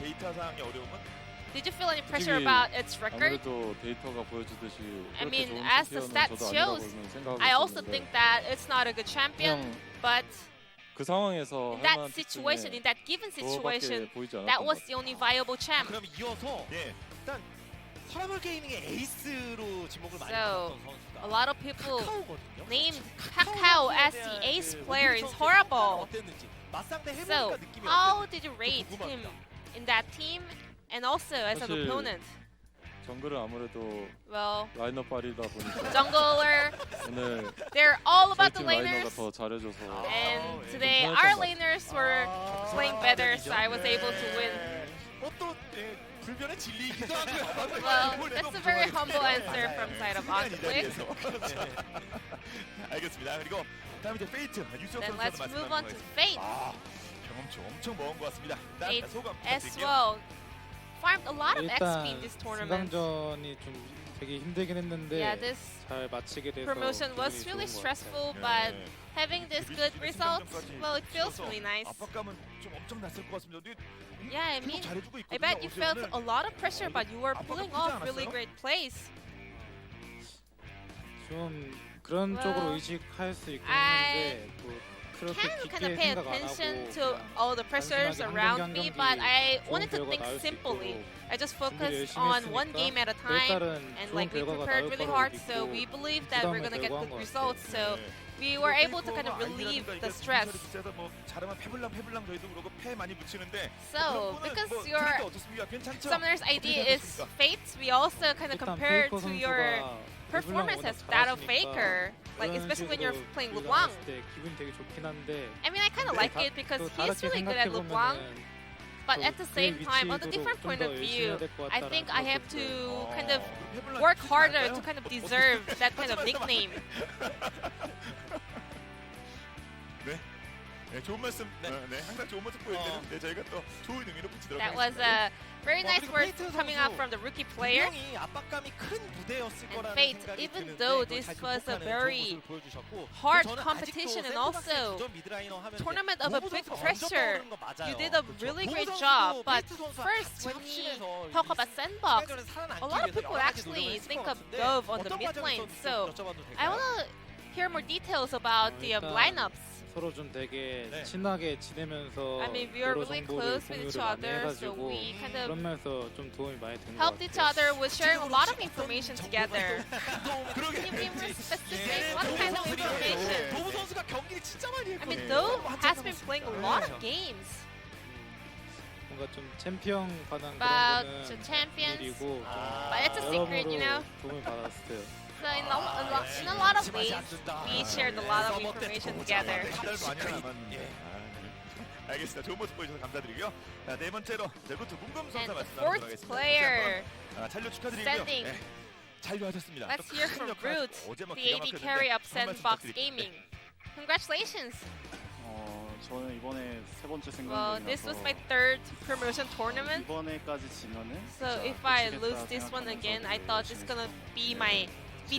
Did you feel any pressure about its record? 아무래도 데이터가 보여주듯이 I 그렇게 mean, 좋은 as the 챔피언은 stats 저도 shows, 아니라고는 생각하고 I also 있었는데 think that it's not a good champion, 그냥 but 그 상황에서 in 할 that 만한 situation, in that given 그거밖에 situation, 보이지 않았던 that 것 was 같아요. the only viable champ. 그럼 이어서 일단 서라벨 게이밍의 에이스로 지목을 많이 So, 받았던 선수가 a lot of people 카카오거든요. named Kakao as the ace player in SEORABEOL. 어땠는지 맞상대 So, 해보니까 느낌이 how 어땠는지 did you rate him 궁금합니다. in that team and also as an 사실 opponent? 정글은 아무래도 Well, 라인업 발이다 보니까 jungler, 오늘 they're all 저희 about the 팀 라이너가 laners. 더 잘해줘서 And 좀 today 편했던 our 것 같아요. laners were playing better, so I was able to win. 또 불변의 진리이기도 하고요. Well, that's a very humble answer from side of Onflick. 알겠습니다. 그리고 다음 이제 페이트 유수혁 Then 선수가 let's move on to 말씀하신 Fate. 경험치 엄청 먹은 것 같습니다. Fate 소감 as 부탁드릴게요. well. farmed a lot of XP in 일단 this tournament. 승강전이 좀 되게 힘들긴 했는데 Yeah, this 잘 마치게 돼서 promotion was 기분이 really 좋은 것 같아요. stressful, but having this good results, well, it feels really nice. 압박감은 좀 엄청 났을 것 같습니다. 근데 Yeah, I 계속 mean, 잘해주고 I 있거든요. bet you 어제 felt 오늘 a lot of pressure, but you were 압박감 pulling 크지 off really 않았어요? great plays. 좀 그런 Well, 쪽으로 의식할 수 있긴 I 했는데 뭐 그렇게 Can kind of 깊게 pay 생각 안 attention 하고 to all the pressures 단순하게 around 한 me, 경기 but I 좋은 wanted to 결과 think 나올 수 simply. 있도록 I just 준비를 focused 열심히 on one 했으니까 game at a 내일 time, 달은 and 좋은 like we 결과가 prepared 나올 really 거라고 hard, so 믿고 we believe that we're 부담을 gonna get 덜고 한 good 것 results. 같아요. So we were able to kind of relieve the stress. 뭐 잘하면 패블랑 저희도 그러고 패 많이 붙이는데 So because 뭐 your 그래도 어떻습니까? 괜찮죠? Summoner's ID is 생각하십니까? Fate, we also kind of 일단 compare 페이커 to your 선수가 performance 워낙 as that of 잘하시니까 Faker, like 그런 especially when you're 식으로 playing 딜 LeBlanc. 나왔을 때 기분이 되게 좋긴 한데 I mean, I kind of 근데 like it because 또 he's 다르게 really good at LeBlanc, 생각해보면은 but at the same time, on a different point of view, I think I have to kind of work harder to kind of deserve that kind of nickname. 네, 좋은 말씀. 네, 항상 좋은 모습 보일 때는 네, 저희가 또 좋은 의미로 붙이도록 That was 하겠습니다. a very nice word coming out from the rookie player. 분명히 압박감이 큰 무대였을 And 거라는 Fate, 생각이 even 드는데 though 그걸 this 잘 was a 극복하는 very 좋은 모습을 보여주셨고, hard 저는 competition 아직도 and 샌드박스의 also 주전 미드라이너 하면 tournament of a 노부 big 선수가 pressure. 먼저 떠오르는 거 맞아요. You did a 그렇죠. really 노부 great 선수도 job, but 페이트 선수와 first, 같이 when we 합신해서 talk 이 about Sandbox, 시간을 살아남기 a lot of 위해서 people 여러 가지 actually 노력을 했을 think 것 of 같은데 Dove on the 어떤 mid 과정이 lane. 있었는지 So 여쭤봐도 I 될까요? want to hear more details about the 일단 lineups. 서로 좀 되게 네. 친하게 지내면서 I mean, we are 여러 really 정보를 close with 공유를 each 많이 other, so 해가지고 we kind of 그러면서 좀 도움이 많이 되는 것 helped each 같아요. other with sharing a lot of information together. 그러게. Can you be more specific? What kind of information? 노부 선수가 경기를 진짜 많이 I mean, 했거든요. Dove has been playing a lot of games. 뭔가 좀 챔피언 관한 About 그런 the 거는 champions. 일이고 But it's a secret, you know. 도움을 받았어요. So in a lot of ways, we shared a lot of information together. 한달 많이 남았는데. 알겠습니다. 좋은 모습 보여주셔서 감사드리고요. 자, 네 번째로 내부터 문검 선수 And the 말씀 나누도록 fourth 하겠습니다. player, 잔류 축하드리고요. standing. 네, 잔류하셨습니다. let's 또 hear 큰 from 역할 Root, 하셨고, 어제 뭐 the 기가 AD 막혔는데 carry up 한 말씀 Sandbox 부탁드릴게요. Gaming. Congratulations! 저는 이번에 세 번째 Well, this was 생각이라서 my third promotion tournament. 이번에까지 지면은 So if I lose this one again, I thought this is gonna be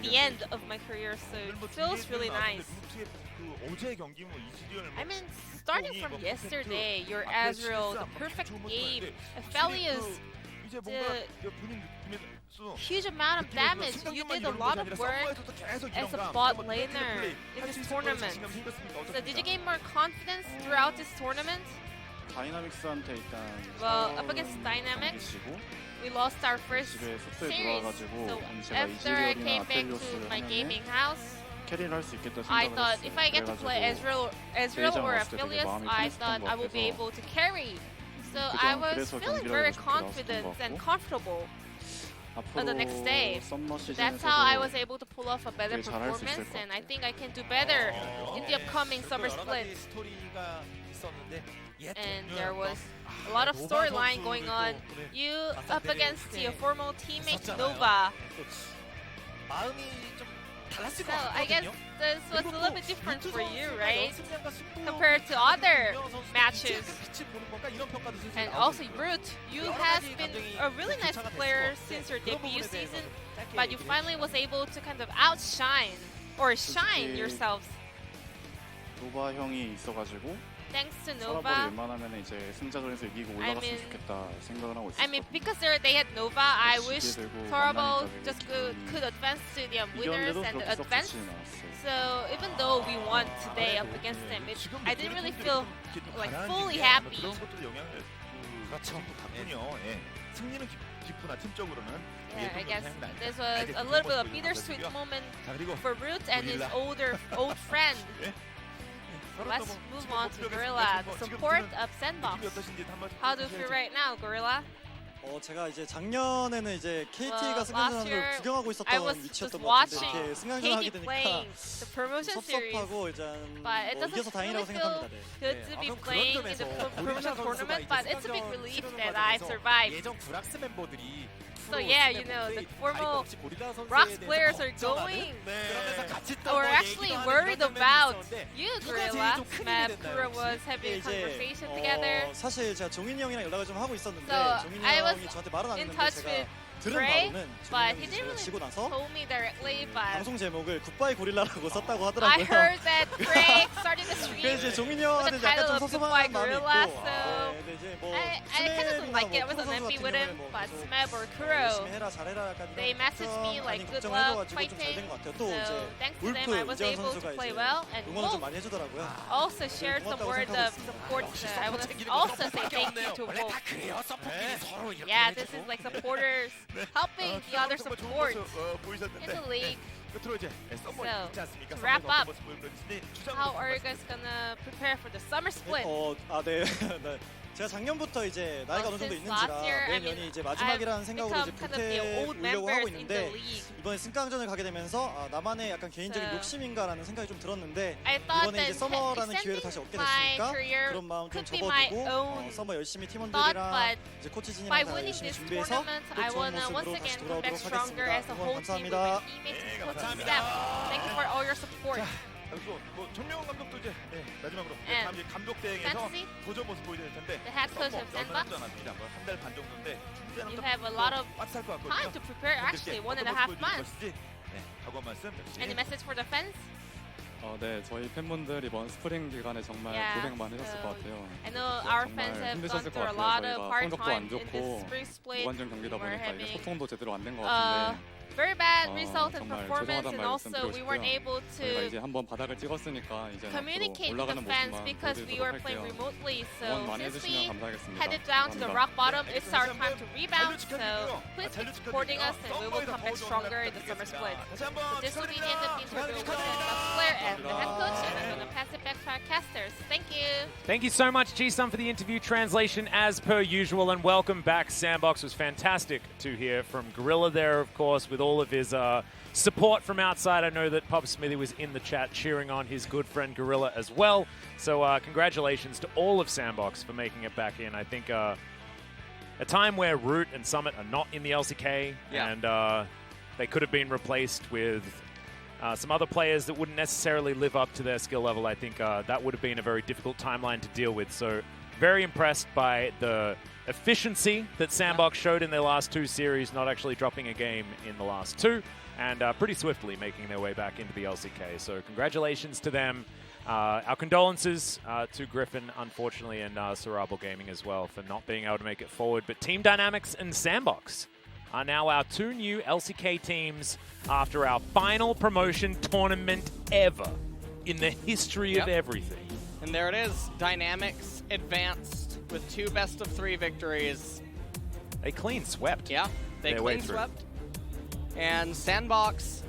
the end of my career. So it feels really nice. 그 어제 경기 뭐 이시리얼 I mean, starting from yesterday, your Azrael, the perfect game, Aphelios, 이제 the 뭔가 본인 느낌에서 huge amount of damage. You did a lot of work as a bot laner in this tournament. So did you gain more confidence throughout this tournament? 다이나믹스한테 일단 Well, up against Dynamics, we lost our first 집에 숙소에 series. 돌아가지고 So 제가 after I 이즈리얼이나 came back to 아펠리오스를 my 하면은 gaming house, 캐리를 할 수 있겠다 I 생각을 thought 했어요. if I get to play 그래가지고 Ezreal or 왔을 때 되게 Aphelios, 마음이 I 편했던 thought 것 I would be 같아서 able to carry. So I was 그래서 feeling 경기를 very 좋게 confident 나왔던 것 and 같고 comfortable. 앞으로 the next day. 썸머 That's how I was 시즌에서도 able to pull off a better 되게 잘할 수 있을 performance, 것 and I 같아요. think I can do better in the upcoming summer 여러 가지 split. 스토리가 있었는데 And there was a lot of storyline going on. You up against your former teammate Nova. 마음이 좀 달랐을 So 것 I guess 같거든요. this was a little bit different for you, right? compared Compared to other matches. And And also Root, you have been a really nice player since your debut season, but you finally was able to kind of outshine or shine 솔직히 yourselves 노바 형이 있어가지고 thanks to 서라볼이 Nova. 웬만하면 이제 승자전에서 이기고 I 올라갔으면 mean- 좋겠다 생각을 하고 있었어. I mean, because they had Nova, I wish 시기들고 Sorabol 만나니까 just 되게 could advance to the winners 이겼는데도 and 그렇게 advance. 썩지는 않았어요. So even though we won today up against them, I didn't really feel like fully happy. 그런 것들 영향을 그렇죠. 받군요. 예. 승리는 기쁘나 팀적으로는 Yeah, I guess this was a little bit of bittersweet moment 자 그리고 for Root and his old friend. Let's move on to Gorilla, the support of Sandbox. How do you feel right now, Gorilla? 제가 이제 작년에는 이제 KT가 Well, 승강전을 last year, 구경하고 I 있었던 was just 위치였던 것 같은데 watching 이렇게 승강전 하게 KT 되니까 playing the promotion series, 섭섭하고 일단 but it doesn't 이겨서 다행이라고 really feel 생각합니다. 네. good to be 그럼 그런 playing in the 점에서 promotion 선수가 tournament, 이제 but it's a big 승강전 relief 치르는 that I 과정에서 survived. 예전 브락스 멤버들이 So yeah, you know, the formal Rocks players are going, or actually worried about you, Gorilla. Map Kura was having a conversation together. 사실 제가 종인이 형이랑 연락을 좀 하고 있었는데 So 종인이 I was 형이 저한테 말은 안 in 했는데 touch 제가 with 들은 Gray, 바로는 but 종인이 he didn't 형이 지고 really 나서 told me directly. But 방송 제목을 굿바이 고릴라라고 썼다고 I 하더라고요. heard that Gray started the stream 그래서 이제 종인이 with 형한테 the 약간 title 좀 of 섭섭한 Goodbye 마음이 있고 Gorilla. So 근데 이제 뭐 I kind of don't like it. I wasn't happy with him, but Smeb or Kuro, 열심히 해라 잘해라 약간 they 이런 messaged me like good luck fighting. 또 So 이제 thanks to them, 울프 I was 이재현 able to 선수가 play 이제 well, and 응원을 좀 Wolf 많이 해주더라고요. also shared some words of support. I want to also say thank you to Wolf. Yeah, this is like supporters helping the other support in the league. So, to wrap up, how are you guys gonna prepare for the summer split? 네. 네. 제가 작년부터 이제 나이가 어느 정도 Since 있는지라 last year, I mean, 내년이 이제 마지막이라는 생각으로 이제 become kind of the old 불태우려고 하고 members in the 있는데 league. 이번에 승강전을 가게 되면서 나만의 약간 개인적인 So, 욕심인가라는 생각이 좀 들었는데 I thought 이번에 이제 that 서머라는 기회를 다시 얻게 extending 됐으니까 my career 그런 마음 좀 could be my 접어두고 own 서머 열심히 thought, 팀원들이랑 but 이제 코치 by 진이랑 다 winning 열심히 this 준비해서 tournament, 또 I 좋은 wanna once 모습으로 다시 again come back 돌아오도록 stronger 하겠습니다. as a 응원 whole team with 감사합니다. my teammates and coaching staff. Thank you for all your support. 그리고 뭐 정명훈 감독도 이제 마지막으로 And 다음 이제 감독 대행에서 Fantasy, 도전 모습 보여드릴 텐데 the head coach of Sandbox, 한 달 반 정도인데 you have a lot of time to prepare. Actually, 1.5 months. 각오 말씀 Any message for the fans? 네, 저희 팬분들 이번 스프링 기간에 정말 Yeah, 고생 많이 하셨을 것 같아요. I know our 정말 fans have gone 힘드셨을 것 through a 같아요. lot of 저희가 hard 성적도 안 time in this 좋고 spring split. 무관전 경기다 We're 보니까 이게 having 소통도 제대로 안 된 것 같은데 very bad result and 정말 performance, 죄송하다는 and 말씀 also we weren't 드리고 able 저희가 to 이제 한번 바닥을 찍었으니까 이제 communicate with 올라가는 the fans 모습만 because we were 보여드리도록 playing 할게요. remotely. 응원 So 많이 since 해주시면 we 감사하겠습니다. headed down to the 감사합니다. rock bottom, it's our time to rebound. So please keep supporting us, and we will come back stronger in the summer split. So this will be the end of the interview with the Sandbox player and the head coach, and I'm gonna pass it back to our casters. Thank you. Thank you so much, Ji-Sun, for the interview translation as per usual, and welcome back. Sandbox was fantastic to hear from Gorilla there, of course, with all of his support from outside. I know that Pop Smithy was in the chat cheering on his good friend Gorilla as well. So congratulations to all of Sandbox for making it back in. I think a time where Root and Summit are not in the LCK, and they could have been replaced with some other players that wouldn't necessarily live up to their skill level. I think that would have been a very difficult timeline to deal with. So very impressed by the efficiency that Sandbox showed in their last two series, not actually dropping a game in the last two, and pretty swiftly making their way back into the LCK. So congratulations to them. Our condolences to Griffin, unfortunately, and SEORABEOL Gaming as well for not being able to make it forward. But Team Dynamics and Sandbox are now our two new LCK teams after our final promotion tournament ever in the history of everything. And there it is. Dynamics advanced with 2 best-of-3 victories. They clean swept. Yeah, they clean swept. And Sandbox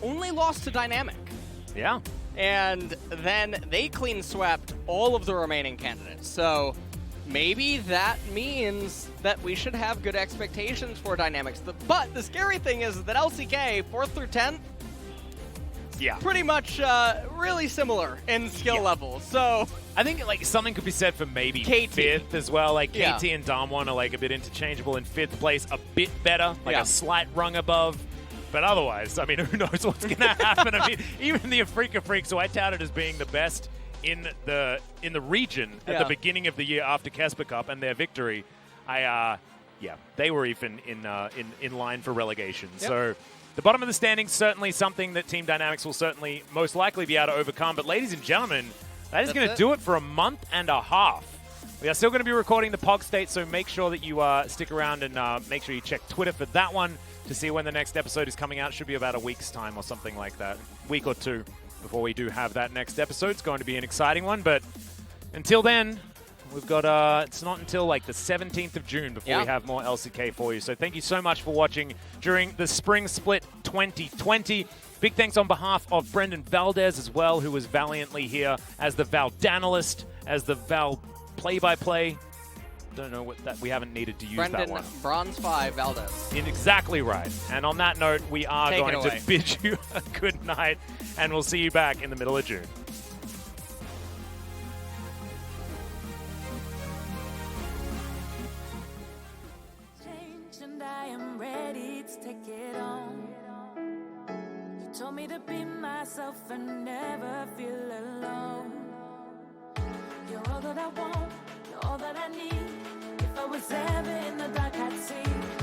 only lost to Dynamic. Yeah. And then they clean swept all of the remaining candidates. So maybe that means that we should have good expectations for Dynamics. But the scary thing is that LCK, 4th through 10th, pretty much really similar in skill level. So I think like something could be said for maybe KT. 5th as well. Like KT and Damwon are like a bit interchangeable in 5th place, a bit better, like a slight rung above. But otherwise, I mean, who knows what's going to happen? I mean, even the Afrika Freaks, who I touted as being the best in the region at the beginning of the year after Casper Cup and their victory, they were even in line for relegation. So the bottom of the standings, certainly something that Team Dynamics will certainly most likely be able to overcome. But ladies and gentlemen, that is going to do it for a month and a half. We are still going to be recording the POG State, so make sure that you stick around and make sure you check Twitter for that one to see when the next episode is coming out. Should be about a week's time or something like that. Week or two before we do have that next episode. It's going to be an exciting one, but until then, we've got, it's not until like the 17th of June before we have more LCK for you. So thank you so much for watching during the Spring Split 2020. Big thanks on behalf of Brendan Valdez as well, who was valiantly here as the Valdanalist, as the Val play-by-play. Don't know what that we haven't needed to use Brendan, that one. Bronze 5 Valdez. Exactly right. And on that note, we are going to bid you a good night, and we'll see you back in the middle of June. Change and I am ready. take it on. You told me to be myself and never feel alone. You're all that I want, you're all that I need. If I was ever in the dark, I'd see